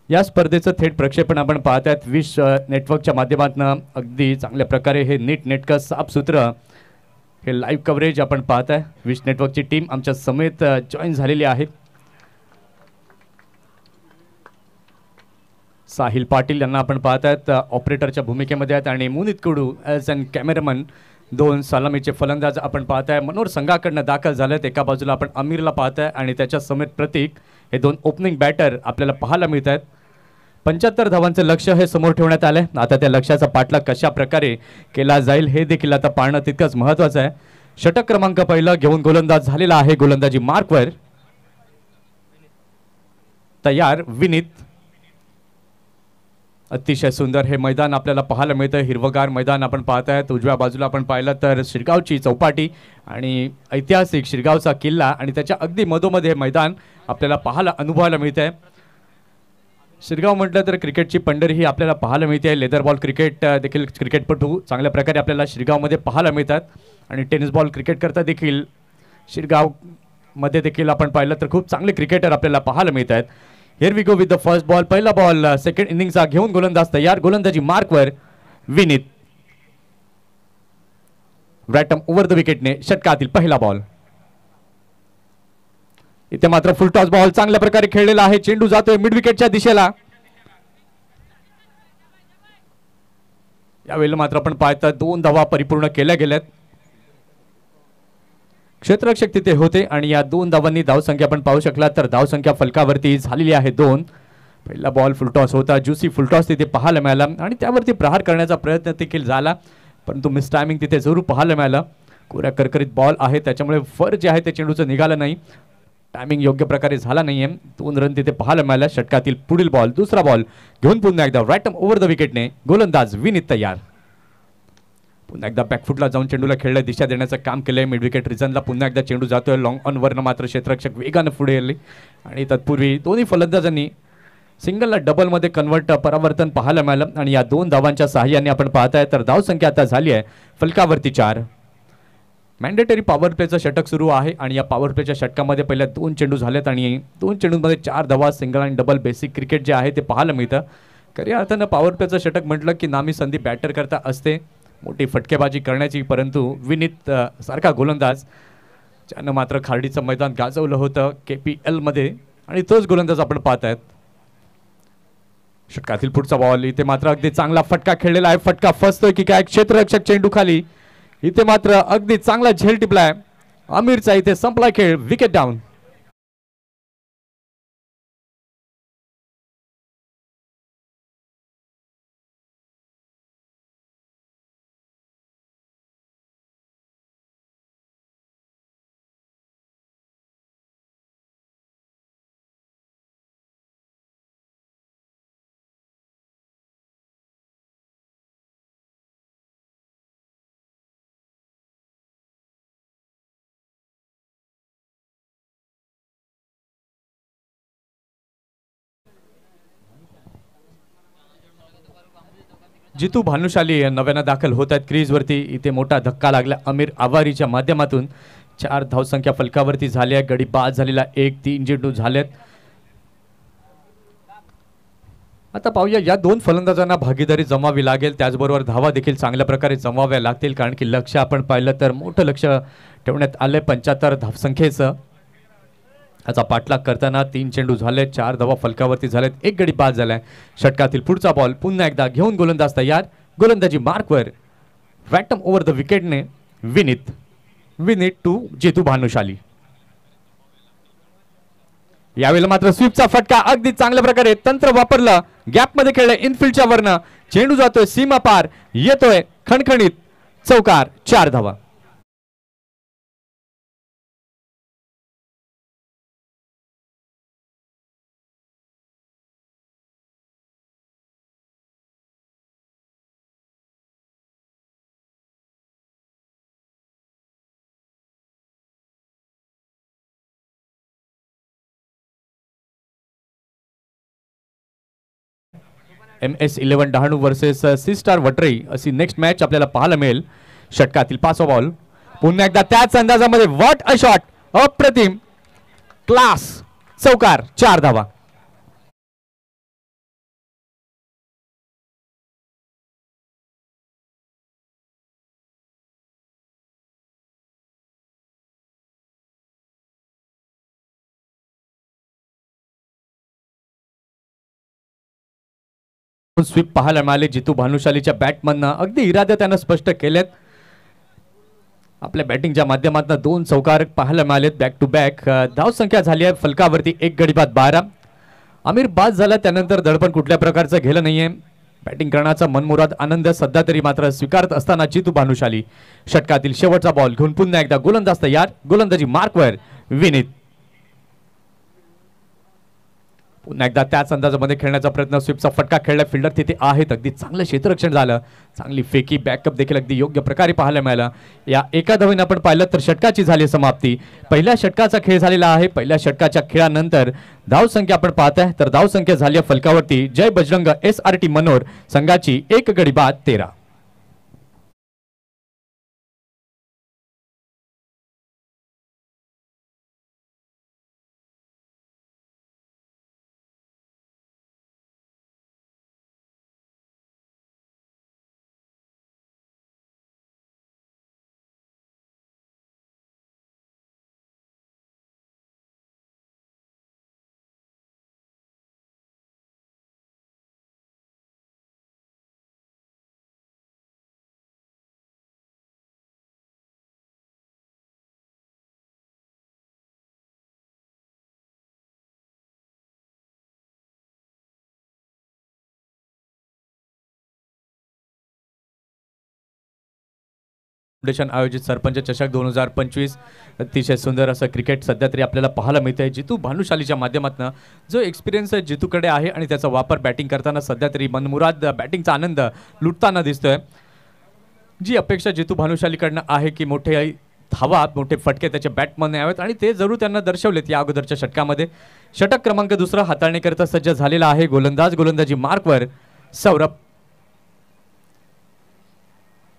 Speaker 2: या स्पर्धेचं थेट प्रक्षेपण आपण पाहतायत विश नेटवर्कच्या माध्यमातून. अगदी चांगल्या प्रकारे हे नेटकं साफसूत्र हे लाईव्ह कव्हरेज आपण पाहताय. विश नेटवर्कची टीम आमच्या समेत जॉईन झालेली आहे. साहिल पाटील यांना आपण पाहतायत ऑपरेटरच्या भूमिकेमध्ये आहेत. आणि मुनित कुडू ॲज अन कॅमेरामन. दोन सलामीचे फलंदाज आपण पाहताय मनोर संघाकडनं दाखल झालेत. एका बाजूला आपण अमीरला पाहताय आणि त्याच्या समेत प्रतीक हे दोन ओपनिंग बॅटर आपल्याला पाहायला मिळत आहेत. 75 धावांचं लक्ष्य हे समोर ठेवण्यात आलंय. आता त्या लक्ष्याचा पाठलाग कशा प्रकारे केला जाईल हे देखील आता पाहणं तितकंच महत्त्वाचं आहे. षटक क्रमांक पहिला घेऊन गोलंदाज झालेला आहे. गोलंदाजी मार्कवर तयार विनीत. अतिशय सुंदर हे मैदान आपल्याला पाहायला मिळतं. हिरवगार मैदान आपण पाहतायत. उजव्या बाजूला आपण पाहिलं तर शिरगावची चौपाटी आणि ऐतिहासिक शिरगावचा किल्ला आणि त्याच्या अगदी मधोमध हे मैदान आपल्याला पाहायला अनुभवायला मिळतंय. शिरगाव म्हटलं तर क्रिकेटची पंढरी ही आपल्याला पाहायला मिळते. लेदर बॉल क्रिकेट देखील क्रिकेटपटू चांगल्या प्रकारे आपल्याला शिरगावमध्ये पाहायला मिळतात. आणि टेनिस बॉल क्रिकेट करता देखील शिरगावमध्ये देखील आपण पाहिलं तर खूप चांगले क्रिकेटर आपल्याला पाहायला मिळत आहेत. Here we go with the first ball. पहिला बॉल सेकंड इनिंगचा घेऊन गोलंदाज तयार. गोलंदाजी मार्कवर विनीत. रॅटम ओव्हर द विकेटने षटकातील पहिला बॉल. इथे मात्र फुल टॉस बॉल चांगल्या प्रकारे खेळलेला आहे. चेंडू जातोय मिड विकेटच्या दिशेला. यावेळेला मात्र आपण पाहता 2 धावा परिपूर्ण केल्या गेल्यात. क्षेत्ररक्षक तिथे होते आणि या 2 धावांनी धावसंख्या आपण पाहू शकला तर धावसंख्या फलकावरती झालेली आहे 2. पहिला बॉल फुलटॉस होता. ज्युसी फुलटॉस तिथे पाहायला मिळाला आणि त्यावरती प्रहार करण्याचा प्रयत्न देखील झाला परंतु मिस टायमिंग तिथे जरूर पाहायला मिळालं. कोऱ्या करकरीत बॉल आहे त्याच्यामुळे फर जे आहे ते चेंडूचं निघालं नाही. टायमिंग योग्य प्रकारे झाला नाहीये. 2 रन तिथे पाहायला मिळाल्या. षटकातील पुढील बॉल दुसरा बॉल घेऊन पुन्हा एकदा रॅटम ओव्हर द विकेटने गोलंदाज विनीत तयार. पुन्हा एकदा बॅकफुटला जाऊन चेंडूला खेळला दिशा देण्याचं काम केलंय. मिड विकेट रिझनला पुन्हा एकदा चेंडू जातोय. लॉंग ऑन वरनं मात्र क्षेत्ररक्षक वेगानं पुढे आले आणि तत्पूर्वी दोन्ही फलंदाजांनी सिंगलला डबलमध्ये कन्वर्ट परावर्तन पाहायला मिळालं आणि या 2 धावांच्या सहाय्याने आपण पाहताय तर धावसंख्या आता झाली आहे फलकावरती 4. मॅन्डेटरी पॉवर प्लेचं षटक सुरू आहे आणि या पॉवर प्लेच्या षटकामध्ये पहिल्या 2 चेंडू झालेत आणि 2 चेंडूंमध्ये 4 धावा. सिंगल आणि डबल बेसिक क्रिकेट जे आहे ते पाहायला मिळतं. खऱ्या अर्थानं पॉवर प्लेचं षटक म्हटलं की नामी संधी बॅटर करता असते मोठी फटकेबाजी करण्याची परंतु विनीत सारखा गोलंदाज ज्यानं मात्र खार्डीचं मैदान गाजवलं होतं KPL मध्ये आणि तोच गोलंदाज आपण पाहतायत. षटकातील पुढचा बॉल इथे मात्र अगदी चांगला फटका खेळलेला आहे. फटका फसतोय की काय क्षेत्ररक्षक चेंडू खाली. इथे मात्र अगदी चांगला झेल टिपलाय आमिरचा. इथे संपला खेळ. Wicket down. जितू भानुशाली नव्यानं दाखल होत आहेत क्रीजवरती. इथे मोठा धक्का लागला अमीर आवारीच्या माध्यमातून. 4 धावसंख्या फलकावरती झाली आहे. गडी बाद झालेला 1-3 चेंडू झालेत. आता पाहूया या 2 फलंदाजांना भागीदारी जमावी लागेल, त्याचबरोबर धावा देखील चांगल्या प्रकारे जमाव्या लागतील, कारण की लक्ष आपण पाहिलं तर मोठं लक्ष ठेवण्यात आलंय 75 धावसंख्येचं. याचा पाठलाग करताना 3 चेंडू झाले, 4 धावा फलकावरती झालेत, 1 गडी बाद झालाय. षटकातील पुढचा बॉल पुन्हा एकदा घेऊन गोलंदाज तयार. गोलंदाजी मार्कवर. वॅटम ओव्हर द विकेटने विनीत टू जितू भानुशाली. यावेळेला मात्र स्वीपचा फटका अगदी चांगल्या प्रकारे तंत्र वापरलं. गॅप मध्ये खेळलं इनफिल्डच्या वरनं. चेंडू जातोय सीमा पार, येतोय खणखणीत चौकार. 4 धावा. MS11 Dahanu versus C star Vadrai अशी नेक्स्ट मॅच आपल्याला पाहायला मिळेल. षटकातील 5वा बॉल पुन्हा एकदा त्याच अंदाजामध्ये. व्हॉट अ शॉट, अप्रतिम, क्लास, चौकार. 4 धावा. स्वीप पाहायला मिळाले जितू भानुशालीच्या बॅटमननं. अगदी इरादे त्यानं स्पष्ट केलेत. आपल्या बॅटिंगच्या माध्यमातून 2 चौकार पाहायला मिळालेत बॅक टू बॅक. धावसंख्या झाली आहे फलकावरती 1 गडी बाद 12. आमिर बाद झाला त्यानंतर दडपण कुठल्या प्रकारचं गेलं नाहीये. बॅटिंग करण्याचा मनमुराद आनंद सध्या तरी मात्र स्वीकारत असताना जितू भानुशाली. षटकातील शेवटचा बॉल घेऊन पुन्हा एकदा गोलंदाज तयार. गोलंदाजी मार्कवर विनीत. पुन्हा एकदा त्याच अंदाजामध्ये खेळण्याचा प्रयत्न. स्वीपचा फटका खेळला, फिल्डर तिथे आहेत. अगदी चांगलं क्षेत्ररक्षण झालं, चांगली फेकी बॅकअप देखील अगदी योग्य प्रकारे पाहायला मिळाला. या एका धावेने आपण पाहिलं तर षटकाची झाली समाप्ती. पहिल्या षटकाचा खेळ झालेला आहे. पहिल्या षटकाच्या खेळानंतर धावसंख्या आपण पाहताय तर धावसंख्या झाली आहे फलकावरती जय बजरंग SRT मनोर संघाची 1 गडी बाद 13. आयोजित सरपंच चषक 2025 अतिशय सुंदर असं क्रिकेट सध्या तरी आपल्याला पाहायला मिळतंय. जितू भानुशालीच्या माध्यमातून जो एक्सपिरियन्स जितूकडे आहे आणि त्याचा वापर बॅटिंग करताना सध्या तरी मनमुराद बॅटिंगचा आनंद लुटताना दिसतोय. जी अपेक्षा जितू भानुशालीकडनं आहे की मोठे धावा, मोठे फटके त्याचे बॅटमन यावेत आणि ते जरूर त्यांना दर्शवलेत या अगोदरच्या षटकामध्ये. षटक क्रमांक 2 हाताळणीकरता सज्ज झालेला आहे गोलंदाज. गोलंदाजी मार्कवर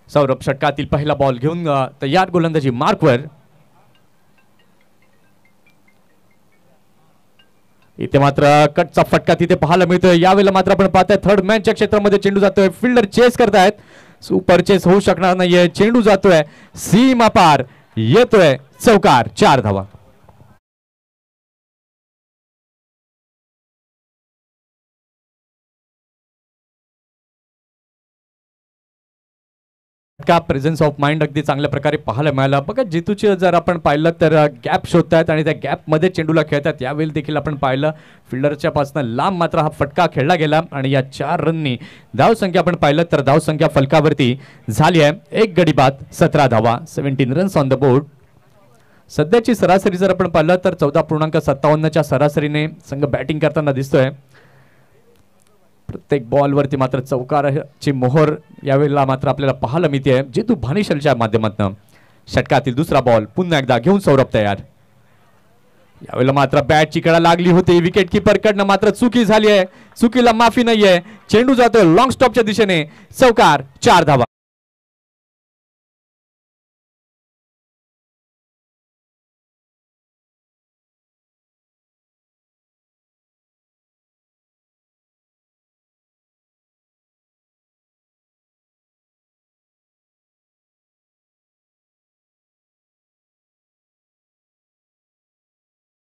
Speaker 2: सौरभ षटकातील पहिला बॉल घेऊन तयार. गोलंदाजी मार्कवर. इथे मात्र कटचा फटका तिथे पाहायला मिळतोय. यावेळेला मात्र आपण पाहताय थर्ड मॅनच्या क्षेत्रामध्ये चेंडू जातोय. फिल्डर चेस करतायत, सुपर चेस होऊ शकणार नाहीये. चेंडू जातोय सीमा पार, येतोय चौकार. 4 धावा. का प्रेझेन्स ऑफ माइंड अगदी चांगल्या प्रकारे पाहायला मिळाला. बघा जितूची जर आपण पाहिलं तर गॅप शोधतायत आणि त्या गॅपमध्ये चेंडूला खेळतात. यावेळी देखील आपण पाहिलं फिल्डरच्या पासून लांब मात्र हा फटका खेळला गेला आणि या 4 रननी धावसंख्या आपण पाहिलं तर धावसंख्या फलकावरती झाली आहे 1 गडी बाद 17 धावा. 17 रन्स ऑन द बोर्ड. सध्याची सरासरी जर आपण पाहिलं तर 14.57च्या सरासरीने संघ बॅटिंग करताना दिसतोय. प्रत्येक बॉलवरती मात्र चौकाराची मोहर यावेळेला मात्र आपल्याला पाहायला मिळते जितू भानुशालीच्या माध्यमातून. षटकातील दुसरा बॉल पुन्हा एकदा घेऊन सौरभ तयार. यावेळेला मात्र बॅटची कडा लागली होती, विकेट किपर कडनं मात्र चुकी झाली आहे, चुकीला माफी नाहीये. चेंडू जातोय लॉंग स्टॉपच्या दिशेने, चौकार, 4 धावा.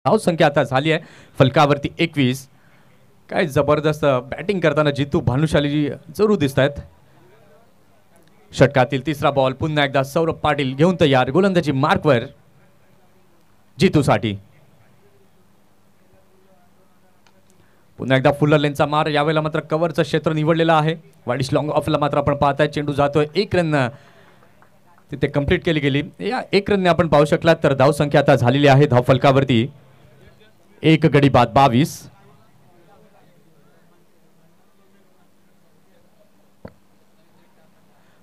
Speaker 2: धाव संख्या आता झाली आहे फलकावरती 21. काय जबरदस्त बॅटिंग करताना जितू भानुशाली जरूर दिसत आहेत. षटकातील तिसरा बॉल पुन्हा एकदा सौरभ पाटील घेऊन तयार, गोलंदाजी मार्कवर जितूसाठी. पुन्हा एकदा फुलर लेनचा मार, यावेळेला मात्र कव्हरचं क्षेत्र निवडलेलं आहे. वाडिश लॉंग ऑफला मात्र आपण पाहताय चेंडू जातोय, 1 रन तिथे कंप्लीट केली गेली. या 1 रनने आपण पाहू शकलात तर धाव संख्या आता झालेली आहे धाव फलकावरती 1 गडी बाद 22.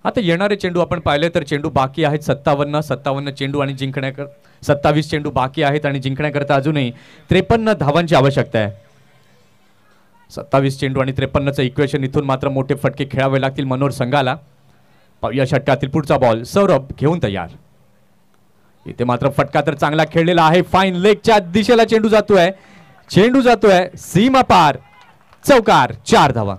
Speaker 2: आता येणारे चेंडू आपण पाहिले तर चेंडू बाकी आहेत 57 चेंडू आणि 27 चेंडू बाकी आहेत आणि जिंकण्याकरता अजूनही 53 धावांची आवश्यकता आहे. 27 चेंडू आणि 53चं इक्वेशन, इथून मात्र मोठे फटके खेळावे लागतील मनोहर संघाला. या षटकातील पुढचा बॉल सौरभ घेऊन तयार. इथे मात्र फटका तर चांगला खेळलेला आहे, फाईन लेगच्या दिशेला चेंडू जातोय सीमा पार, चौकार, 4 धावा.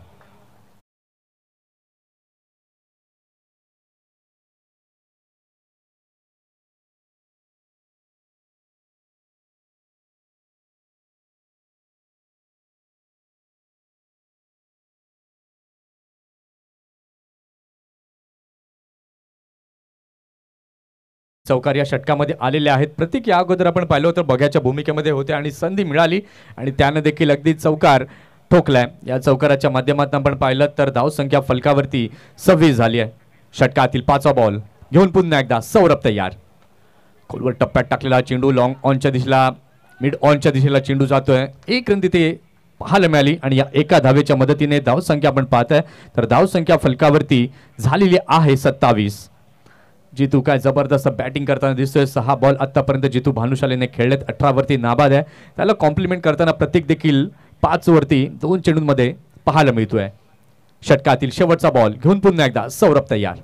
Speaker 2: चौकार या षटकामध्ये आलेले आहेत. प्रतीक या अगोदर आपण पाहिलं होतं बघ्याच्या भूमिकेमध्ये होते आणि संधी मिळाली आणि त्यानं देखील अगदी चौकार ठोकलाय. या चौकाराच्या माध्यमातून आपण पाहिलं तर धाव संख्या फलकावरती 26 झाली आहे. षटकातील 5वा बॉल घेऊन पुन्हा एकदा सौरभ तयार. खोलवर टप्प्यात टाकलेला चेंडू लॉंग ऑनच्या दिशेला, मिड ऑनच्या दिशेला चेंडू जातोय. 1 रन तिथे पाहायला मिळाली आणि या एका धावेच्या मदतीने धाव संख्या आपण पाहताय तर धाव संख्या फलकावरती झालेली आहे 27. जितू काय जबरदस्त बॅटिंग करताना दिसतोय. 6 बॉल आतापर्यंत जितू भानुशालीने खेळलेत, 18 वरती नाबाद आहे. त्याला कॉम्प्लिमेंट करताना प्रतीक देखील 5 वरती 2 चेंडूंमध्ये पाहायला मिळतोय. षटकातील शेवटचा बॉल घेऊन पुन्हा एकदा सौरभ तयार.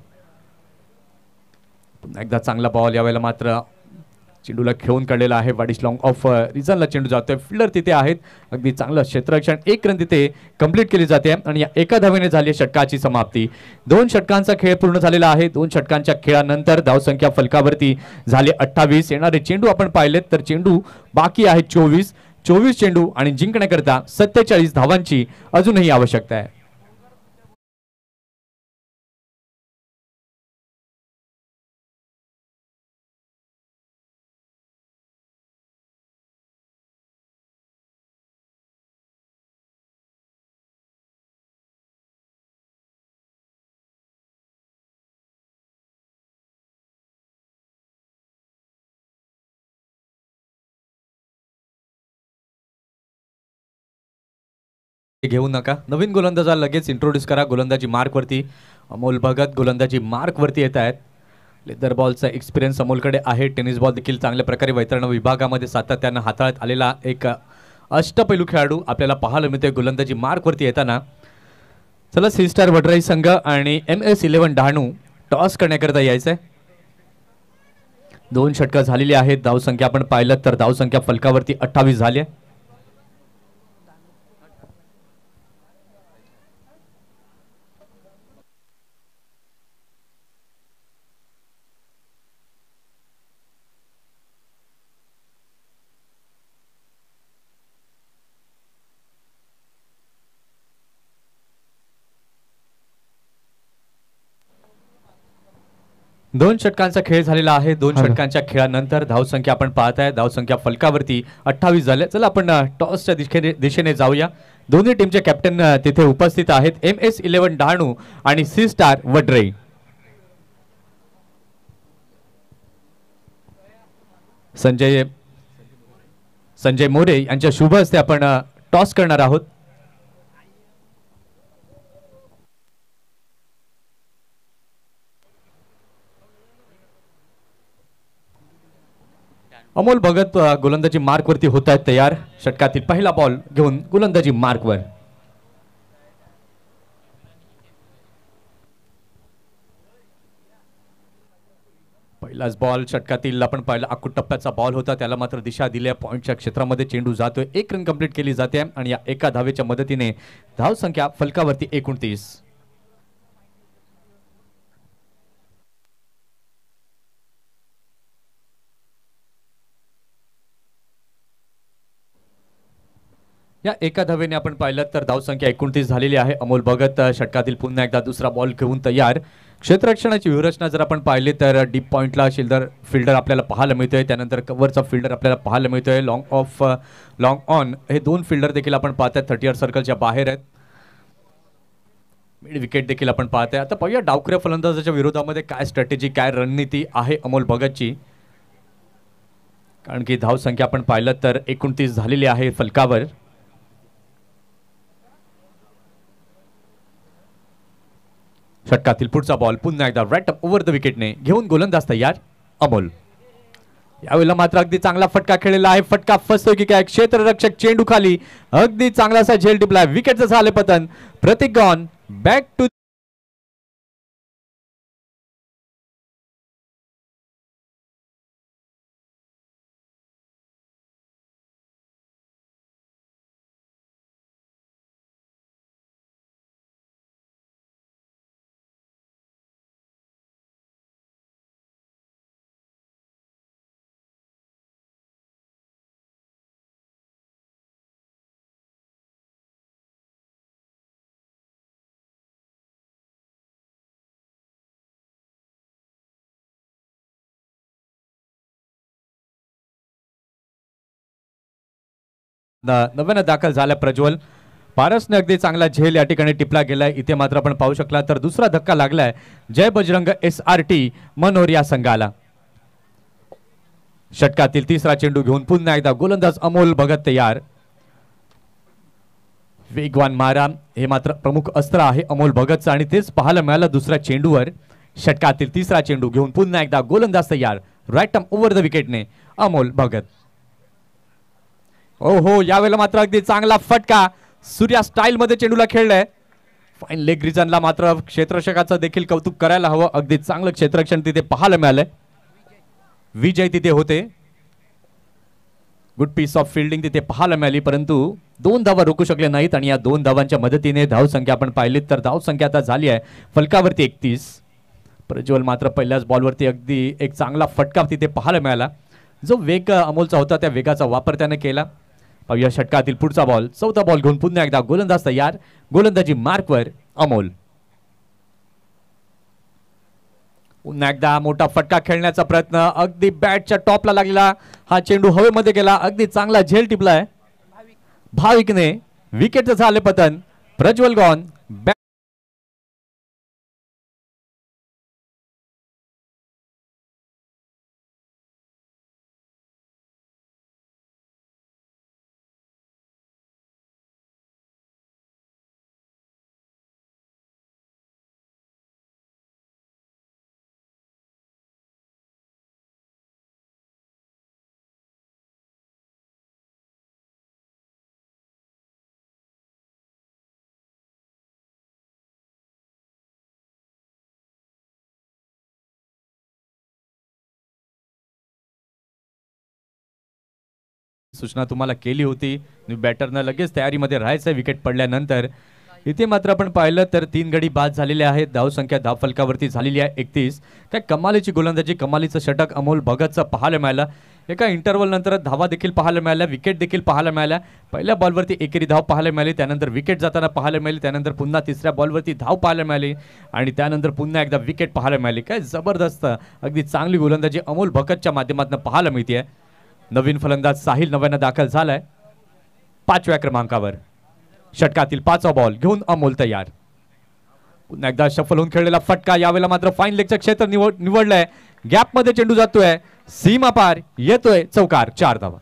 Speaker 2: पुन्हा एकदा चांगला बॉल, यावेळेला मात्र चेंडूला खेळून काढलेला आहे. वाडिश लॉंग ऑफ रिझनला चेंडू जातोय, फिल्डर तिथे आहेत, अगदी चांगलं क्षेत्ररक्षण. 1 रन तिथे कंप्लीट केली जाते आणि या एका धावेने झाली षटकाची समाप्ती. 2 षटकांचा खेळ पूर्ण झालेला आहे. 2 षटकांच्या खेळानंतर धावसंख्या फलकावरती झाली 28. येणारे चेंडू आपण पाहिलेत तर चेंडू बाकी आहेत 24 चेंडू आणि जिंकण्याकरता 47 धावांची अजूनही आवश्यकता आहे. घेऊ नका, नवीन गोलंदाजा लगेच इंट्रोड्यूस करा. गोलंदाजी मार्कवरती अमोल भगत गोलंदाजी मार्कवरती येत आहेत. लेदर बॉलचा एक्सपिरियन्स अमोलकडे आहे. टेनिस बॉल देखील चांगल्या प्रकारे वैतरण विभागामध्ये सातत्यानं हाताळत आलेला एक अष्टपैलू खेळाडू आपल्याला पाहायला मिळतोय गोलंदाजी मार्कवरती येताना. चला, 3 स्टार वडराई संघ आणि MS11 डहाणू टॉस करण्याकरता यायचंय. 2 षटकं झालेली आहेत. धावसंख्या आपण पाहिलं तर धावसंख्या फलकावरती 28 झाली आहे. दोन षटकांचा खेळ झालेला आहे. 2 षटकांच्या खेळानंतर धावसंख्या आपण पाहताय धावसंख्या फलकावरती 28 झाल्या. चला आपण टॉसच्या दिशेने जाऊया. दोन्ही टीमचे कॅप्टन तिथे उपस्थित आहेत. MS11 डहाणू आणि 3 स्टार वडराई. संजय मोरे यांच्या शुभ हस्ते आपण टॉस करणार आहोत. अमोल भगत गोलंदाजी मार्कवरती होत आहेत तयार. षटकातील पहिला बॉल घेऊन गोलंदाजी मार्कवर. पहिलाच बॉल षटकातील आपण पाहिला अक्कू टप्प्याचा बॉल होता, त्याला मात्र दिशा दिल्या. पॉईंटच्या क्षेत्रामध्ये चेंडू जातोय. 1 रन कंप्लीट केली जाते आणि या एका धावेच्या मदतीने धाव संख्या फलकावरती 29. या एका धावेने आपण पाहिलं तर धावसंख्या 29 झालेली आहे. अमोल भगत षटकातील पुन्हा एकदा दुसरा बॉल घेऊन तयार. क्षेत्ररक्षणाची व्यूहरचना जर आपण पाहिली तर डीप पॉइंटला फिल्डर आपल्याला पाहायला मिळतोय, त्यानंतर कव्हरचा फिल्डर आपल्याला पाहायला मिळतोय. लॉंग ऑन हे 2 फिल्डर देखील आपण पाहताय 30 सर्कलच्या बाहेर आहेत. मिड विकेट देखील आपण पाहताय. आता पाहूया डावखुऱ्या फलंदाजाच्या विरोधामध्ये काय स्ट्रॅटेजी काय रणनीती आहे अमोल भगतची, कारण की धावसंख्या आपण पाहिलं तर 29 झालेली आहे फलकावर. षटकातील पुढचा बॉल पुन्हा एकदा राईट अप ओव्हर द विकेटने घेऊन गोलंदाज तयार अमोल. यावेळेला मात्र अगदी चांगला फटका खेळलेला आहे. फटका फसतोय की काय, क्षेत्ररक्षक चेंडू खाली अगदी चांगलासा झेल टिपलाय. विकेटचं झालं पतन. प्रतीक गॉन बॅक टू नव्यानं दाखल झाला प्रज्वल. पारसने अगदी चांगला झेल या ठिकाणी टिपला गेलाय. इथे मात्र आपण पाहू शकला तर दुसरा धक्का लागलाय जय बजरंग SRT मनोर या संघाला. षटकातील तिसरा चेंडू घेऊन पुन्हा एकदा गोलंदाज अमोल भगत तयार. वेगवान मारा हे मात्र प्रमुख अस्त्र आहे अमोल भगतचं आणि तेच पाहायला मिळालं दुसऱ्या चेंडूवर. षटकातील तिसरा चेंडू घेऊन पुन्हा एकदा गोलंदाज तयार. राईट आर्म ओव्हर द विकेटने अमोल भगत. हो यावेळेला मात्र अगदी चांगला फटका सूर्या स्टाईल मध्ये चेंडूला खेळलाय. फाईन लेग रिजनला मात्र क्षेत्ररक्षकाचं देखील कौतुक करायला हवं. अगदी चांगलं क्षेत्ररक्षण तिथे पाहायला मिळालंय. विजय तिथे होते. गुड पीस ऑफ फिल्डिंग तिथे पाहायला मिळाली, परंतु 2 धावा रोखू शकले नाहीत आणि या 2 धावांच्या मदतीने धावसंख्या आपण पाहिली तर धावसंख्या आता झाली आहे फलकावरती 31. प्रज्वल मात्र पहिल्याच बॉलवरती अगदी एक चांगला फटका तिथे पाहायला मिळाला. जो वेग अमोलचा होता त्या वेगाचा वापर त्याने केला. पाहूया षटकातील पुढचा बॉल. चौथा बॉल घेऊन पुन्हा एकदा गोलंदाज तयार. गोलंदाजी मार्कवर अमोल. पुन्हा एकदा मोठा फटका खेळण्याचा प्रयत्न. अगदी बॅटच्या टॉपला लागलेला हा चेंडू हवेमध्ये गेला. अगदी चांगला झेल टिपलाय भाविकने. विकेटचं झाले पतन. प्रज्वल गॉन. सूचना तुम्हाला केली होती, बॅटरनं लगेच तयारीमध्ये राहायचं विकेट पडल्यानंतर. इथे मात्र आपण पाहिलं तर 3 गडी बाद झालेले आहेत. धावसंख्या धाव फलकावरती झालेली आहे 31. काय कमालीची गोलंदाजी, कमालीचं षटक अमोल भगतचं पाहायला मिळालं. एका इंटरव्हल नंतर धावा देखील पाहायला मिळाल्या, विकेट देखील पाहायला मिळाल्या. पहिल्या बॉलवरती एकेरी धाव पाहायला मिळाली, त्यानंतर विकेट जाताना पाहायला मिळाली, त्यानंतर पुन्हा तिसऱ्या बॉलवरती धाव पाहायला मिळाली आणि त्यानंतर पुन्हा एकदा विकेट पाहायला मिळाली. काय जबरदस्त अगदी चांगली गोलंदाजी अमोल भगतच्या माध्यमातून पाहायला मिळते. नवीन फलंदाज साहिल नव्यानं दाखल झालाय 5व्या क्रमांकावर. षटकातील 5वा बॉल घेऊन अमोल तयार. पुन्हा एकदा शफल होऊन खेळलेला फटका. यावेळेला मात्र फाईन लेगचं क्षेत्र निवडलंय. गॅप मध्ये चेंडू जातोय, सीमा पार येतोय चौकार. 4 धावा.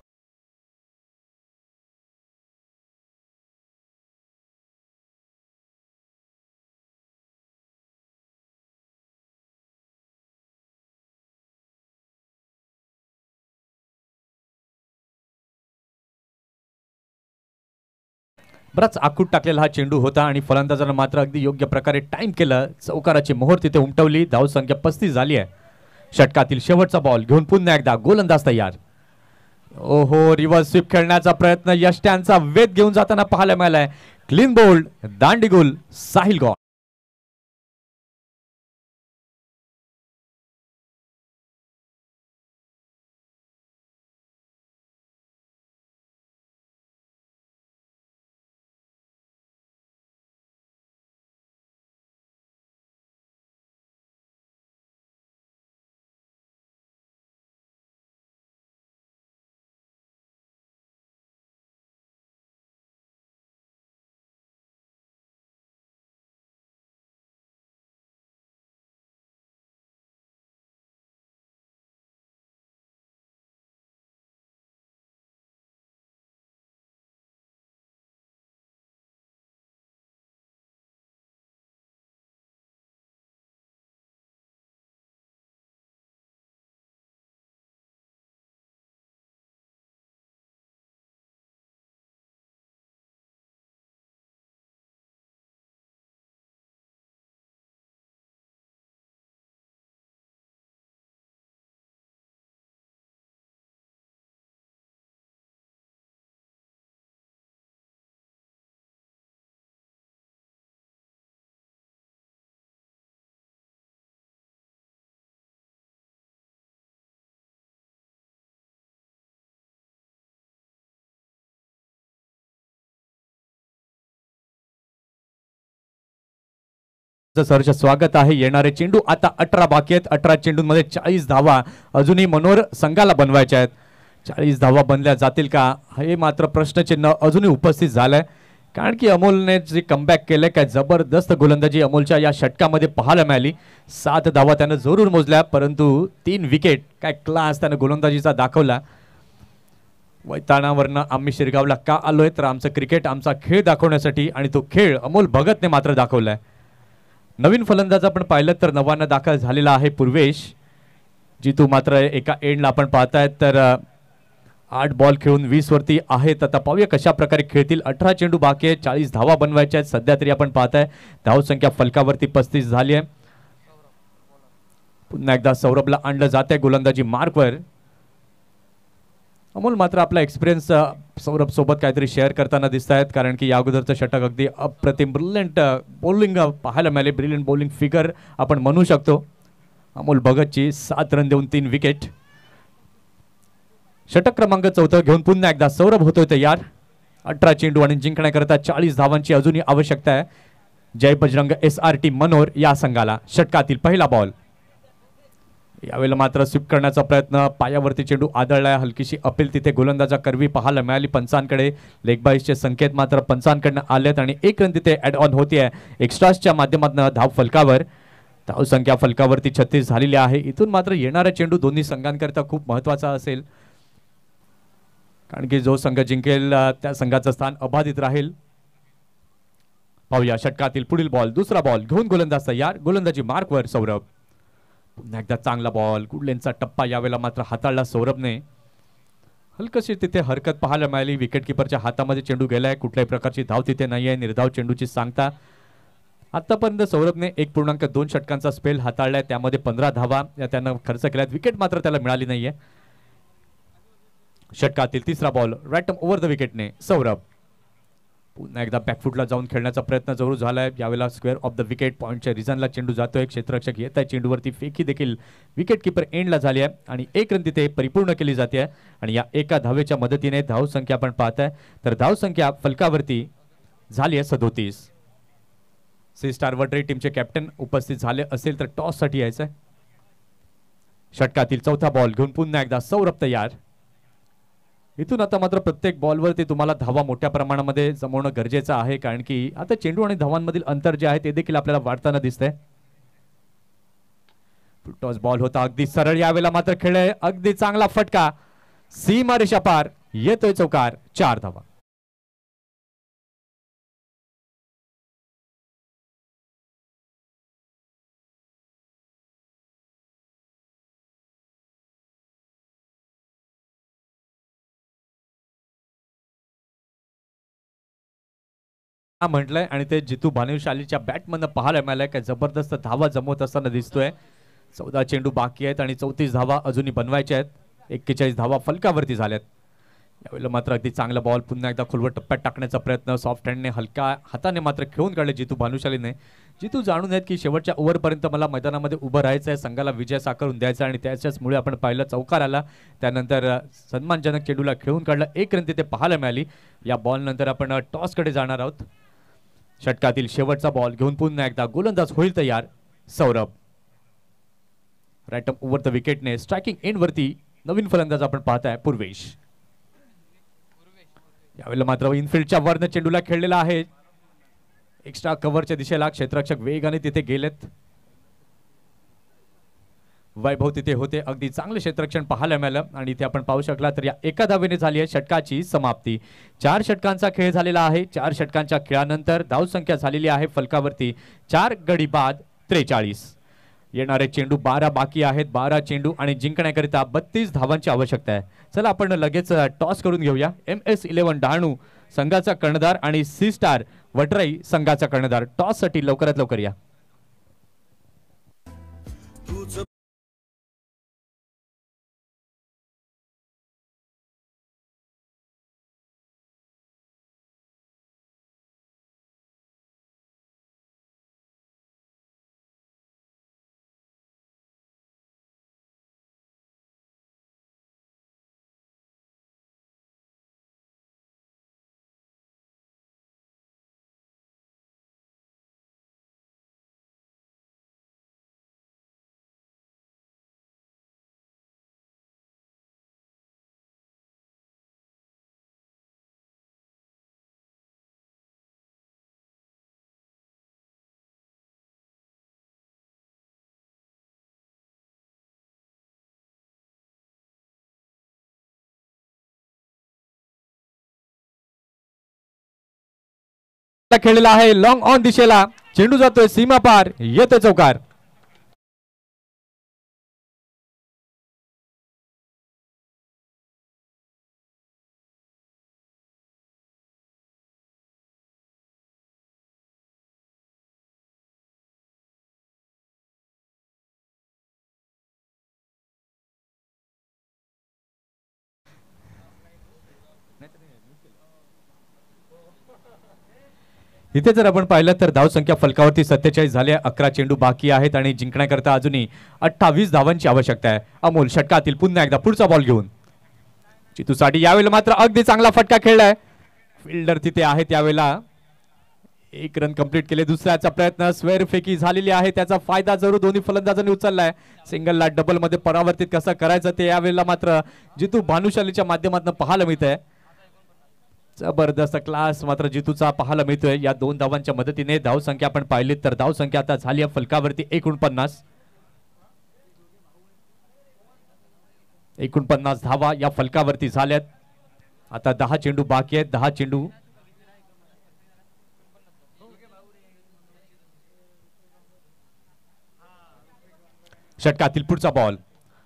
Speaker 2: बराच आखूट टाकलेला हा चेंडू होता आणि फलंदाजानं मात्र अगदी योग्य प्रकारे टाइम केलं. चौकाराची मोहर तिथे उमटवली. धावसंख्या 35 झाली आहे. षटकातील शेवटचा बॉल घेऊन पुन्हा एकदा गोलंदाज तयार. ओहो, रिव्हर्स स्वीप खेळण्याचा प्रयत्न यष्ट्यांचा वेध घेऊन जाताना पाहायला मिळालाय. क्लीन बोल्ड, दांडीगुल, साहिल गॉड. सरचे स्वागत आहे. येणारे चेंडू आता 18 बाकी आहेत. 18 चेंडूंमध्ये 40 धावा अजूनही मनोहर संघाला बनवायच्या आहेत. 40 धावा बनल्या जातील का हे मात्र प्रश्नचिन्ह अजूनही उपस्थित झालंय. कारण की अमोलने जे कमबॅक केले, काय जबरदस्त गोलंदाजी अमोलच्या या षटकामध्ये पाहायला मिळाली. 7 धावा त्यानं जरूर मोजल्या, परंतु 3 विकेट. काय क्लास त्यानं गोलंदाजीचा दाखवला. वैताणावरनं आम्ही शिरगावला का आलोय, तर आमचं क्रिकेट, आमचा खेळ दाखवण्यासाठी, आणि तो खेळ अमोल भगतने मात्र दाखवलाय. नवीन फलंदाज आपण पाहिलं तर नवानं दाखल झालेला आहे पूर्वेश जितू. मात्र एका एंडला आपण पाहतायत तर 8 बॉल खेळून 20 वरती आहेत. आता पाहूया कशा प्रकारे खेळतील. 18 चेंडू बाकी आहेत. 40 धावा बनवायच्या आहेत. सध्या तरी आपण पाहताय धावसंख्या फलकावरती 35 झाली आहे. पुन्हा एकदा सौरभला आणलं जाते गोलंदाजी मार्कवर. अमोल मात्र आपला एक्सपिरियन्स सौरभ सोबत काहीतरी शेअर करताना दिसत आहेत, कारण की या अगोदरचं षटक अगदी अप्रतिम ब्रिलियंट बॉलिंग पाहायला मिळाले. ब्रिलियंट बॉलिंग फिगर आपण म्हणू शकतो. अमोल भगतची 7 रन देऊन 3 विकेट. षटक क्रमांक 14 घेऊन पुन्हा एकदा सौरभ होतोय तयार. 18 चेंडू आणि जिंकण्याकरता 40 धावांची अजूनही आवश्यकता आहे जय बजरंग SRT मनोर या संघाला. षटकातील पहिला बॉल. यावेळेला मात्र स्वीप करण्याचा प्रयत्न, पायावरती चेंडू आदळलाय. हलकीशी अपील तिथे गोलंदाजा करवी पाहायला मिळाली पंचांकडे. लेगबाईसचे संकेत मात्र पंचांकडनं आलेत आणि 1 रन तिथे ऍड ऑन होतीये एक्स्ट्रासच्या माध्यमातून धाव फलकावर. धावसंख्या फलकावरती 36 झालेली आहे. इथून मात्र येणारा चेंडू दोन्ही संघांकरता खूप महत्वाचा असेल, कारण की जो संघ जिंकेल त्या संघाचं स्थान अबाधित राहील. पाहूया षटकातील पुढील बॉल. दुसरा बॉल घेऊन गोलंदाज तयार. गोलंदाजी मार्कवर सौरभ. पुन्हा एकदा चांगला बॉल. गुडलेनचा टप्पा यावेळेला मात्र हाताळला सौरभने. हलकशी तिथे हरकत पाहायला मिळाली. विकेट किपरच्या हातामध्ये चेंडू गेलाय. कुठल्याही प्रकारची धाव तिथे नाहीये. निर्धाव चेंडूची सांगता. आतापर्यंत सौरभने 1.2 षटकांचा स्पेल हाताळलाय. त्यामध्ये 15 धावा त्यानं खर्च केल्यात. विकेट मात्र त्याला मिळाली नाहीये. षटकातील तिसरा बॉल राईट ओव्हर द विकेटने सौरभ. पुन्हा एकदा बॅकफुटला जाऊन खेळण्याचा प्रयत्न जरूर झालाय. यावेळेला स्क्वेअर ऑफ द विकेट पॉईंटच्या रिझनला चेंडू जातोय. क्षेत्ररक्षक येत आहे चेंडूवरती. फेकी देखील विकेट किपर एंडला झाली आहे आणि 1 रन तिथे परिपूर्ण केली जाते. आणि या एका धावेच्या मदतीने धावसंख्या आपण पाहताय तर धावसंख्या फलकावरती झाली आहे 37. सी स्टार वडरे टीमचे कॅप्टन उपस्थित झाले असेल तर टॉस साठी यायचंय. षटकातील चौथा बॉल घेऊन पुन्हा एकदा सौरभ तयार. इथून आता मात्र प्रत्येक बॉलवरती तुम्हाला धावा मोठ्या प्रमाणामध्ये जमवणं गरजेचं आहे, कारण की आता चेंडू आणि धावांमधील अंतर जे आहे ते देखील आपल्याला वाढताना दिसतंय. टॉस बॉल होता अगदी सरळ. यावेळेला मात्र खेळ अगदी चांगला फटका. सीमा रेषा पार येतोय चौकार. 4 धावा. म्हटलंय आणि ते जितू भानुशालीच्या बॅटमधनं पाहायला मिळालंय काय जबरदस्त धावा जमवत असताना दिसतोय. 14 चेंडू बाकी आहेत आणि 34 धावा अजूनही बनवायच्या आहेत. 41 धावा फलकावरती झाल्यात. यावेळेला मात्र अगदी चांगला बॉल पुन्हा एकदा खोलवर टप्प्यात टाकण्याचा प्रयत्न सॉफ्ट हँडने हलका हाताने मात्र खेळून काढले जितू भानुशालीने. जितू जाणून आहेत की शेवटच्या ओव्हरपर्यंत मला मैदानामध्ये उभं राहायचं आहे, संघाला विजय साकारून द्यायचा आणि त्याच्याचमुळे आपण पाहिलं चौकार आला. त्यानंतर सन्मानजनक चेंडूला खेळून काढलं. 1 रन तिथे पाहायला मिळाली. या बॉल नंतर आपण टॉसकडे जाणार आहोत. षटकातील शेवटचा बॉल घेऊन पुन्हा एकदा गोलंदाज होईल तयार Saurabh. Right up over the विकेटने स्ट्रायकिंग एंड वरती नवीन फलंदाज आपण पाहताय पूर्वेश. यावेळेला मात्र इनफिल्डच्या वरनं चेंडूला खेळलेला आहे. एक्स्ट्रा कव्हरच्या दिशेला क्षेत्ररक्षक वेगाने तिथे गेलेत. वैभव तिथे होते. अगदी चांगले क्षेत्ररक्षण पाहायला मिळालं आणि इथे आपण पाहू शकला तर या एका धावेने झाली आहे षटकाची समाप्ती. 4 षटकांचा खेळ झालेला आहे. 4 षटकांच्या खेळानंतर धावसंख्या झालेली आहे फलकावरती 4 गडी बाद 43. येणारे चेंडू 12 बाकी आहेत. 12 चेंडू आणि जिंकण्याकरिता 32 धावांची आवश्यकता आहे. चला आपण लगेच टॉस करून घेऊया. MS11 डहाणू संघाचा कर्णधार आणि सी स्टार वटराई संघाचा कर्णधार टॉस साठी लवकरात लवकर या. खेळलेला आहे लॉंग ऑन दिशेला. चेंडू जातोय सीमा पार. येतोय चौकार. इथे जर आपण पाहिलं तर धावसंख्या फलकावरती 47 झाले. 11 चेंडू बाकी आहेत आणि जिंकण्याकरता अजूनही 28 धावांची आवश्यकता आहे. अमोल षटकातील पुन्हा एकदा पुढचा बॉल घेऊन चितूसाठी यावेळेला मात्र अगदी चांगला फटका खेळलाय. फिल्डर तिथे आहेत. यावेळेला 1 रन कंप्लीट केले. दुसऱ्याचा प्रयत्न स्क्वेअर फेकी झालेली आहे. त्याचा फायदा जरूर दोन्ही फलंदाजांनी उचललाय. सिंगलला डबल मध्ये परावर्तित कसं करायचं ते यावेळेला मात्र जितू भानुशालीच्या माध्यमातून पाहायला मिळतंय. जबरदस्त क्लास मात्र जितूचा पाहायला मिळतोय. या 2 धावांच्या मदतीने धावसंख्या आपण पाहिली तर धावसंख्या आता झाली आहे फलकावरती 49. 49 धावा या फलकावरती झाल्यात. आता 10 चेंडू बाकी आहेत. 10 चेंडू षटकातील पुढचा बॉल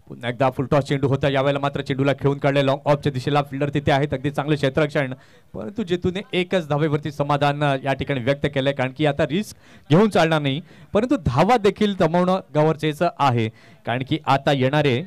Speaker 2: पुन्हा एकदा फुलटॉस चेंडू होता. यावेळेला मात्र चेंडूला खेळून काढले लॉंग ऑफच्या दिशेला. फिल्डर तिथे आहेत. अगदी चांगले क्षेत्ररक्षण परंतु जितूने एकच धावेवरती समाधान या ठिकाणी व्यक्त केलंय कारण की आता रिस्क घेऊन चालणार नाही. परंतु धावा देखील जमवणं गरजेचं आहे कारण की आता येणारे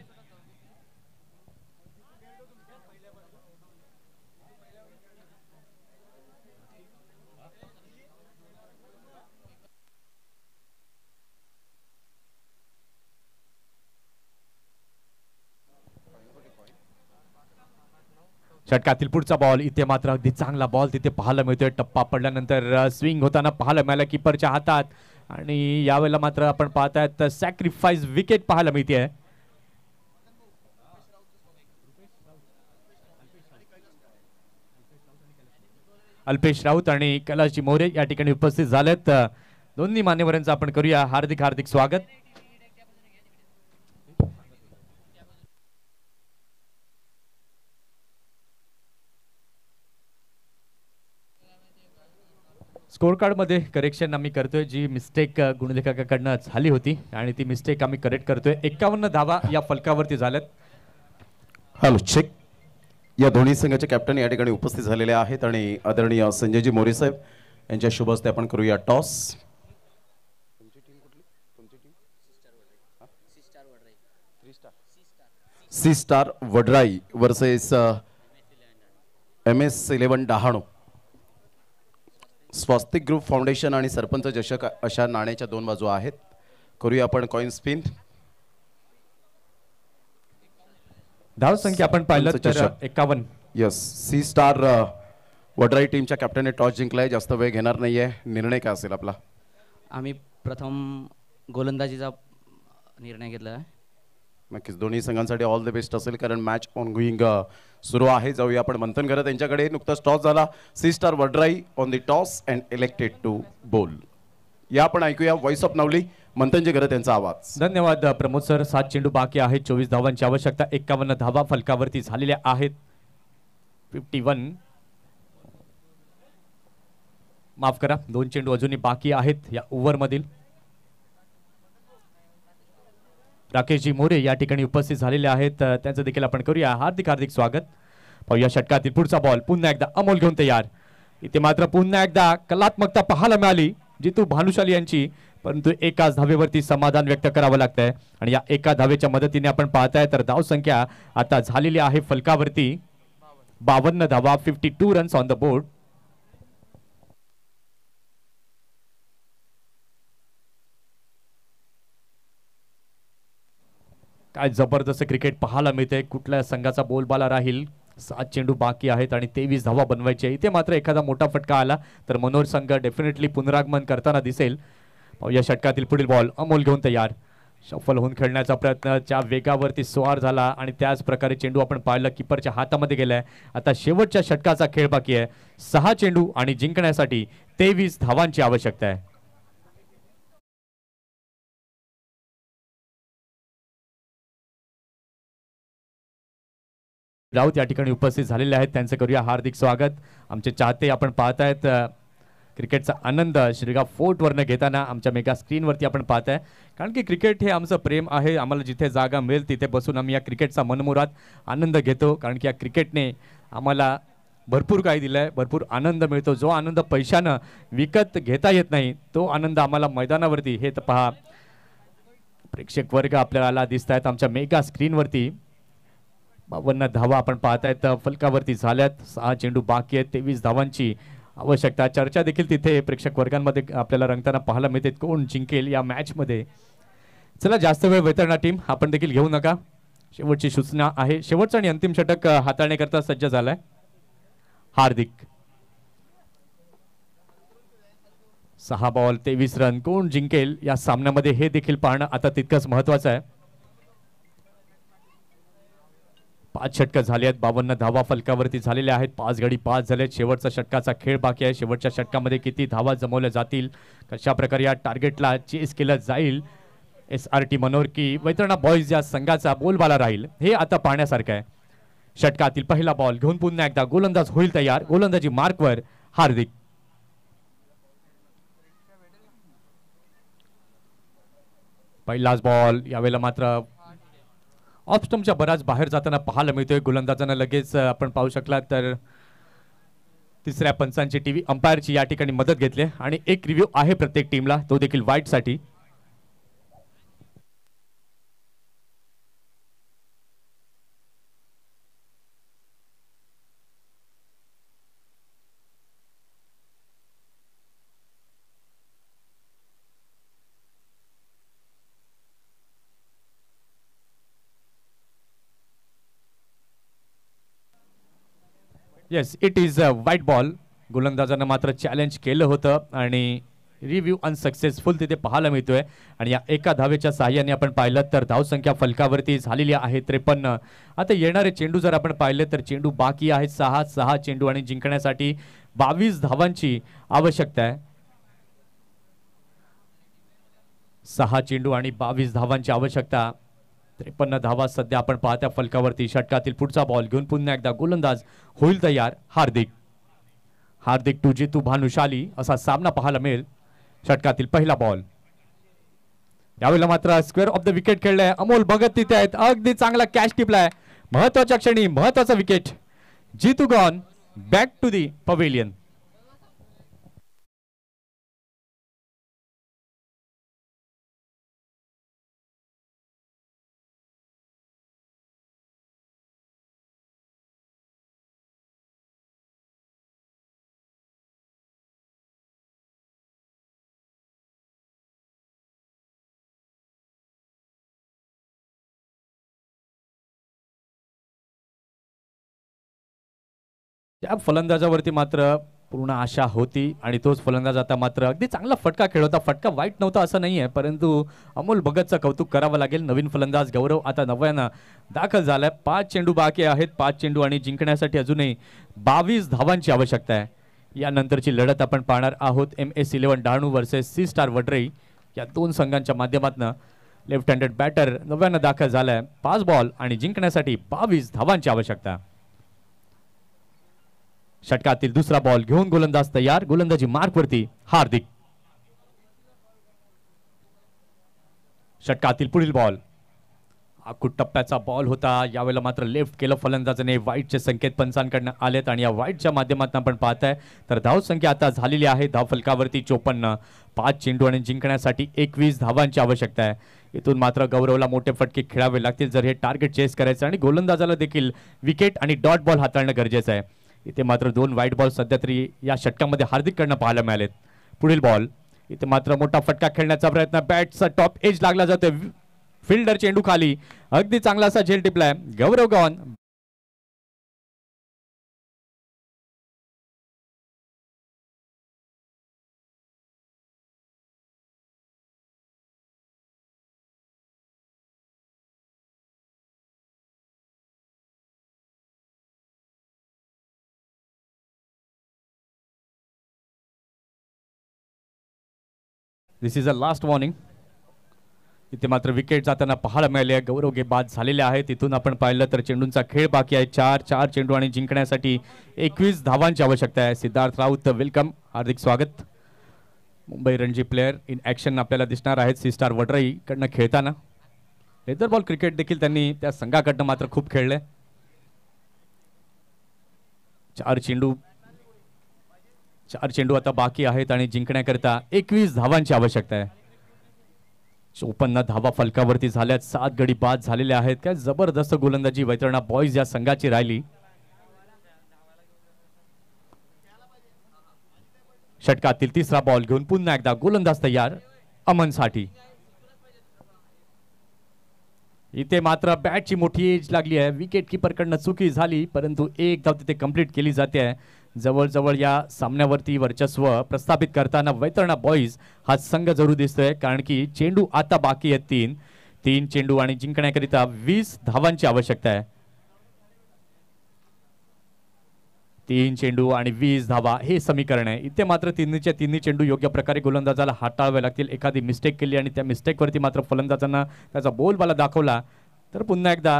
Speaker 2: षटकातील पुढचा बॉल. इथे मात्र अगदी चांगला बॉल तिथे पाहायला मिळतोय. टप्पा पडल्यानंतर स्विंग होताना पाहायला मिळाला कीपरच्या हातात आणि यावेळेला मात्र आपण पाहतायत सॅक्रिफाईस विकेट पाहायला मिळते. अल्पेश राऊत आणि कैलासजी मोरे या ठिकाणी उपस्थित झालेत. दोन्ही मान्यवरांचं आपण करूया हार्दिक हार्दिक स्वागत. स्कोर कार्ड मध्ये करेक्शन आम्ही करतोय. जी मिस्टेक गुणलेखकाकडनं झाली होती आणि ती मिस्टेक आम्ही करेक्ट करतोय. 51 धावा या फलकावरती झाल्यात.
Speaker 3: Hello check. या दोन्ही संघाचे कॅप्टन या ठिकाणी उपस्थित झालेले आहेत आणि आदरणीय संजयजी मोरे साहेब यांच्या शुभ हस्ते आपण करूया toss. C star Vadrai versus MS11 Dahanu. Swastik group foundation आणि सरपंच चषक अशा नाण्याच्या दोन बाजू आहेत. करूया आपण कॉइन स्पिन.
Speaker 2: धाव संख्या आपण पाहिलं तर 51.
Speaker 3: यस, सी स्टार वडराई टीमच्या कॅप्टनने टॉस जिंकलाय. जास्त वेळ घेणार नाहीये. निर्णय काय असेल आपला?
Speaker 4: आम्ही प्रथम गोलंदाजीचा निर्णय घेतला आहे.
Speaker 3: नक्कीच दोन्ही संघांसाठी ऑल द बेस्ट असेल, कारण मॅच ऑनगोईंग सुरू आहे. जाऊया आपण मंथन करत यांच्याकडे. नुकताच टॉस झाला. C star Vadrai on the toss and elected to bowl. या आपण ऐकूया व्हॉइस ऑफ नवली मंथनजी करत यांचा आवाज.
Speaker 2: धन्यवाद प्रमोद सर. 7 चेंडू बाकी आहेत. 24 धावांची आवश्यकता. 51 धावा फलकावरती झालेल्या आहेत. 51 माफ करा, 2 चेंडू अजूनही बाकी आहेत या ओव्हरमधील. राकेशजी मोरे या ठिकाणी उपस्थित झालेले आहेत. त्यांचं देखील आपण करूया हार्दिक हार्दिक स्वागत. पाहूया षटकातील पुढचा बॉल. पुन्हा एकदा अमोल घेऊन तयार. इथे मात्र पुन्हा एकदा कलात्मकता पाहायला मिळाली जितू भानुशाली यांची, परंतु एकाच धावेवरती समाधान व्यक्त करावं लागतंय. आणि या एका धावेच्या मदतीने आपण पाहताय तर धाव संख्या आता झालेली आहे फलकावरती 52 धावा. 52 रन्स ऑन द बोर्ड. काय जबरदस्त क्रिकेट पाहायला मिळते. कुठल्या संघाचा बोलबाला राहील. 7 चेंडू बाकी आहेत आणि 23 धावा बनवायचे. इथे मात्र एखादा मोठा फटका आला तर मनोहर संघ डेफिनेटली पुनरागमन करताना दिसेल. या षटकातील पुढील बॉल. अमोल घेऊन तयार. शफल होऊन खेळण्याचा प्रयत्नच्या वेगावरती स्वार झाला आणि त्याच प्रकारे चेंडू आपण पाहिलं कीपरच्या हातामध्ये गेलाय. आता शेवटच्या षटकाचा खेळ बाकी आहे. 6 चेंडू आणि जिंकण्यासाठी 23 धावांची आवश्यकता आहे. राऊत या ठिकाणी उपस्थित झालेले आहेत. त्यांचं करूया हार्दिक स्वागत. आमचे चाहते आपण पाहतायत क्रिकेटचा आनंद श्रीगाव फोर्टवरनं घेताना आमच्या मेगा स्क्रीनवरती आपण पाहताय. कारण की क्रिकेट हे आमचं प्रेम आहे. आम्हाला जिथे जागा मिळेल तिथे बसून आम्ही या क्रिकेटचा मनमुराद आनंद घेतो. कारण की या क्रिकेटने आम्हाला भरपूर काही दिलं आहे. भरपूर आनंद मिळतो. जो आनंद पैशानं विकत घेता येत नाही तो आनंद आम्हाला मैदानावरती. हे तर पहा प्रेक्षक वर्ग आपल्याला दिसत आहेत आमच्या मेगा स्क्रीनवरती. 52 धावा आपण पाहतायत फलकावरती झाल्यात. 6 चेंडू बाकी आहेत. 23 धावांची आवश्यकता. चर्चा देखील तिथे प्रेक्षक वर्गांमध्ये आपल्याला रंगताना पाहायला मिळते. कोण जिंकेल या मॅच मध्ये. चला जास्त वेळ वेतरणा टीम आपण देखील घेऊ नका. शेवटची सूचना आहे. शेवटचं आणि अंतिम षटक हाताळण्याकरता सज्ज झालाय हार्दिक. 6 बॉल 23 रन. कोण जिंकेल या सामन्यामध्ये हे देखील पाहणं आता तितकंच महत्वाचं आहे. 5 षटकं झाली आहेत. 52 धावा फलकावरती झालेल्या आहेत. 5 गडी 5 झालेत. शेवटचा षटकाचा खेळ बाकी आहे. शेवटच्या षटकामध्ये किती धावा जमवल्या जातील, कशा प्रकारे या टार्गेटला चेस केलं जाईल. SRT मनोर की वैतरणा बॉईज या संघाचा बोलबाला राहील हे आता पाहण्यासारखं आहे. षटकातील पहिला बॉल घेऊन पुन्हा एकदा गोलंदाज होईल तयार. गोलंदाजी मार्कवर हार्दिक. पहिलाच बॉल. यावेळेला मात्र ऑफ स्टंपच्या बराच बाहेर जाताना पाहायला मिळतोय. गोलंदाजांना लगेच आपण पाहू शकला तर तिसऱ्या पंचांची टीव्ही अंपायरची या ठिकाणी मदत घेतली आणि एक रिव्ह्यू आहे प्रत्येक टीमला, तो देखील वाईट साठी. येस, इट इज अ वाईट बॉल. गोलंदाजांना मात्र चॅलेंज केलं होतं आणि रिव्ह्यू अनसक्सेसफुल तिथे पाहायला मिळतोय. आणि या एका धावेच्या साहाय्याने आपण पाहिलं तर धावसंख्या फलकावरती झालेली आहे 53. आता येणारे चेंडू जर आपण पाहिले तर चेंडू बाकी आहेत 6 चेंडू आणि जिंकण्यासाठी 22 धावांची आवश्यकता आहे. 6 चेंडू आणि 22 धावांची आवश्यकता. 53 धावा सध्या आपण पाहत्या फलकावरती. षटकातील पुढचा बॉल घेऊन पुन्हा एकदा गोलंदाज होईल तयार हार्दिक. हार्दिक टू जितू भानुशाली असा सामना पाहायला मिळेल. षटकातील पहिला बॉल. यावेळेला मात्र स्क्वेअर ऑफ द विकेट खेळलाय. अमोल भगत तिथे आहेत. अगदी चांगला कॅच टिपलाय. महत्वाच्या क्षणी महत्वाचा wicket. Jitu gone back to the pavilion. त्या फलंदाजावरती मात्र पूर्ण आशा होती आणि तोच फलंदाज आता मात्र अगदी चांगला फटका खेळ होता. फटका वाईट नव्हता असं नाही आहे, परंतु अमोल भगतचं कौतुक करावं लागेल. नवीन फलंदाज गौरव आता नव्यानं दाखल झालाय. 5 चेंडू बाकी आहेत. 5 चेंडू आणि जिंकण्यासाठी अजूनही 22 धावांची आवश्यकता आहे. यानंतरची लढत आपण पाहणार आहोत MS11 Dahanu versus C star Vadrai या दोन संघांच्या माध्यमातून. लेफ्ट हँडेड बॅटर नव्यानं दाखल झालाय. 5 बॉल आणि जिंकण्यासाठी 22 धावांची आवश्यकता. षटकातील दुसरा बॉल घेऊन गोलंदाज तयार. गोलंदाजी मार्कवरती हार्दिक. षटकातील पुढील बॉल अकुट टप्प्याचा बॉल होता. यावेळेला मात्र लेफ्ट केलं फलंदाजाने. वाईटचे संकेत पंचांकडनं आलेत आणि या वाईटच्या माध्यमातून आपण पाहताय तर धाव संख्या आता झालेली आहे धाव फलकावरती 54. 5 चेंडू आणि जिंकण्यासाठी 21 धावांची आवश्यकता आहे. इथून मात्र गौरवला मोठे फटके खेळावे लागतील जर हे टार्गेट चेस करायचं आणि गोलंदाजाला देखील विकेट आणि डॉट बॉल हाताळणं गरजेचं आहे. इथे मात्र 2 वाईट बॉल सध्या तरी या षटकामध्ये हार्दिककडनं पाहायला मिळालेत. पुढील बॉल इथे मात्र मोठा फटका खेळण्याचा प्रयत्न. बॅटचा टॉप एज लागला जातोय. फिल्डर चेंडू खाली अगदी चांगला असा झेल टिपलाय. Gaurav gone. This is a last warning. इथे मात्र विकेट जाताना पाहायला मिळाले. गौरव बाद झालेले आहेत. इथून आपण पाहिलं तर चेंडूंचा खेळ बाकी आहे. 4 चेंडू आणि जिंकण्यासाठी 21 धावांची आवश्यकता आहे. सिद्धार्थ राऊत वेलकम, हार्दिक स्वागत. Mumbai Ranji player in action आपल्याला दिसणार आहेत सी स्टार वडराई कडनं खेळताना. लेदर बॉल क्रिकेट देखील त्यांनी त्या संघाकडनं मात्र खूप खेळले. 4 चेंडू आता बाकी आहेत आणि जिंकण्याकरता 21 धावांची आवश्यकता आहे. 54 धावा फलकावरती झाल्यात. 7 गडी बाद झालेले आहेत. काय जबरदस्त गोलंदाजी वैतरणा बॉयज या संघाची राहिली. षटकातील तिसरा बॉल घेऊन पुन्हा एकदा गोलंदाज तयार अमनसाठी. इथे मात्र बॅटची मोठी एज लागली आहे. विकेट कीपरकडनं चुकी झाली परंतु एक धाव तिथे कंप्लीट केली जाते आहे. जवळजवळ या सामन्यावरती वर्चस्व प्रस्थापित करताना वैतरणा बॉयज हा संघ जरूर दिसतोय कारण की चेंडू आता बाकी आहेत. 3 चेंडू आणि जिंकण्याकरिता 20 धावांची आवश्यकता आहे. 3 चेंडू आणि 20 धावा हे समीकरण आहे. इथे मात्र तिन्ही चेंडू योग्य प्रकारे गोलंदाजाला हाताळावे लागतील. एखादी मिस्टेक केली आणि त्या मिस्टेकवरती मात्र फलंदाजांना त्याचा बोलबाला दाखवला तर पुन्हा एकदा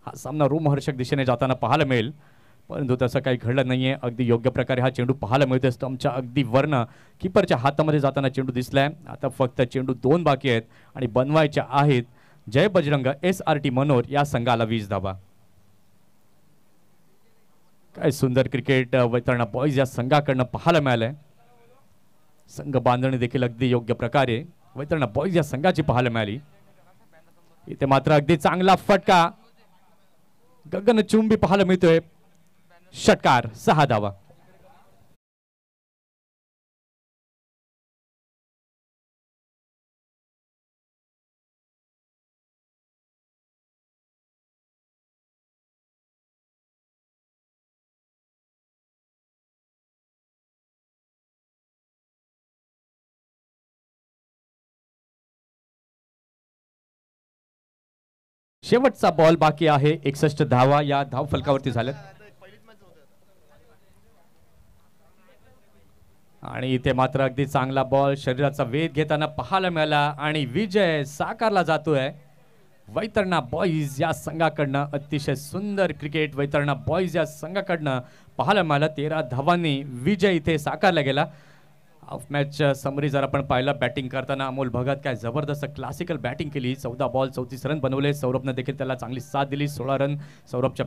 Speaker 2: हा सामना रोमहर्षक दिशेने जाताना पाहायला मिळेल. परंतु तसं काही घडलं नाहीये. अगदी योग्य प्रकारे हा चेंडू पाहायला मिळतोय. स्टंपच्या अगदी वरनं कीपरच्या हातामध्ये जाताना चेंडू दिसलाय. आता फक्त चेंडू 2 बाकी आहेत आणि बनवायच्या आहेत. जय बजरंग SRT मनोर या संघाला 20 धावा. काय सुंदर क्रिकेट वैतरणा बॉयज या संघाकडनं पाहायला मिळालंय. संघ बांधणी देखील अगदी योग्य प्रकारे वैतरणा बॉयज या संघाची पाहायला मिळाली. इथे मात्र अगदी चांगला फटका गगनचुंबी पाहायला मिळतोय. षटकार 6 धावा. शेवटचा बॉल बाकी आहे. 61 धावा या धाव फलकावरती झाल्यात आणि इथे मात्र अगदी चांगला बॉल शरीराचा वेध घेताना पाहायला मिळाला आणि विजय साकारला जातोय वैतरणा बॉयज या संघाकडनं. अतिशय सुंदर क्रिकेट वैतरणा बॉयज या संघाकडनं पाहायला मिळालं. 13 धावांनी विजय इथे साकारला गेला. हाफ मॅच समरी जर आपण पाहिलं बॅटिंग करताना अमोल भगत काय जबरदस्त क्लासिकल बॅटिंग केली. 14 बॉल 34 रन बनवले. सौरभनं देखील त्याला चांगली साथ दिली. 16 रन सौरभच्या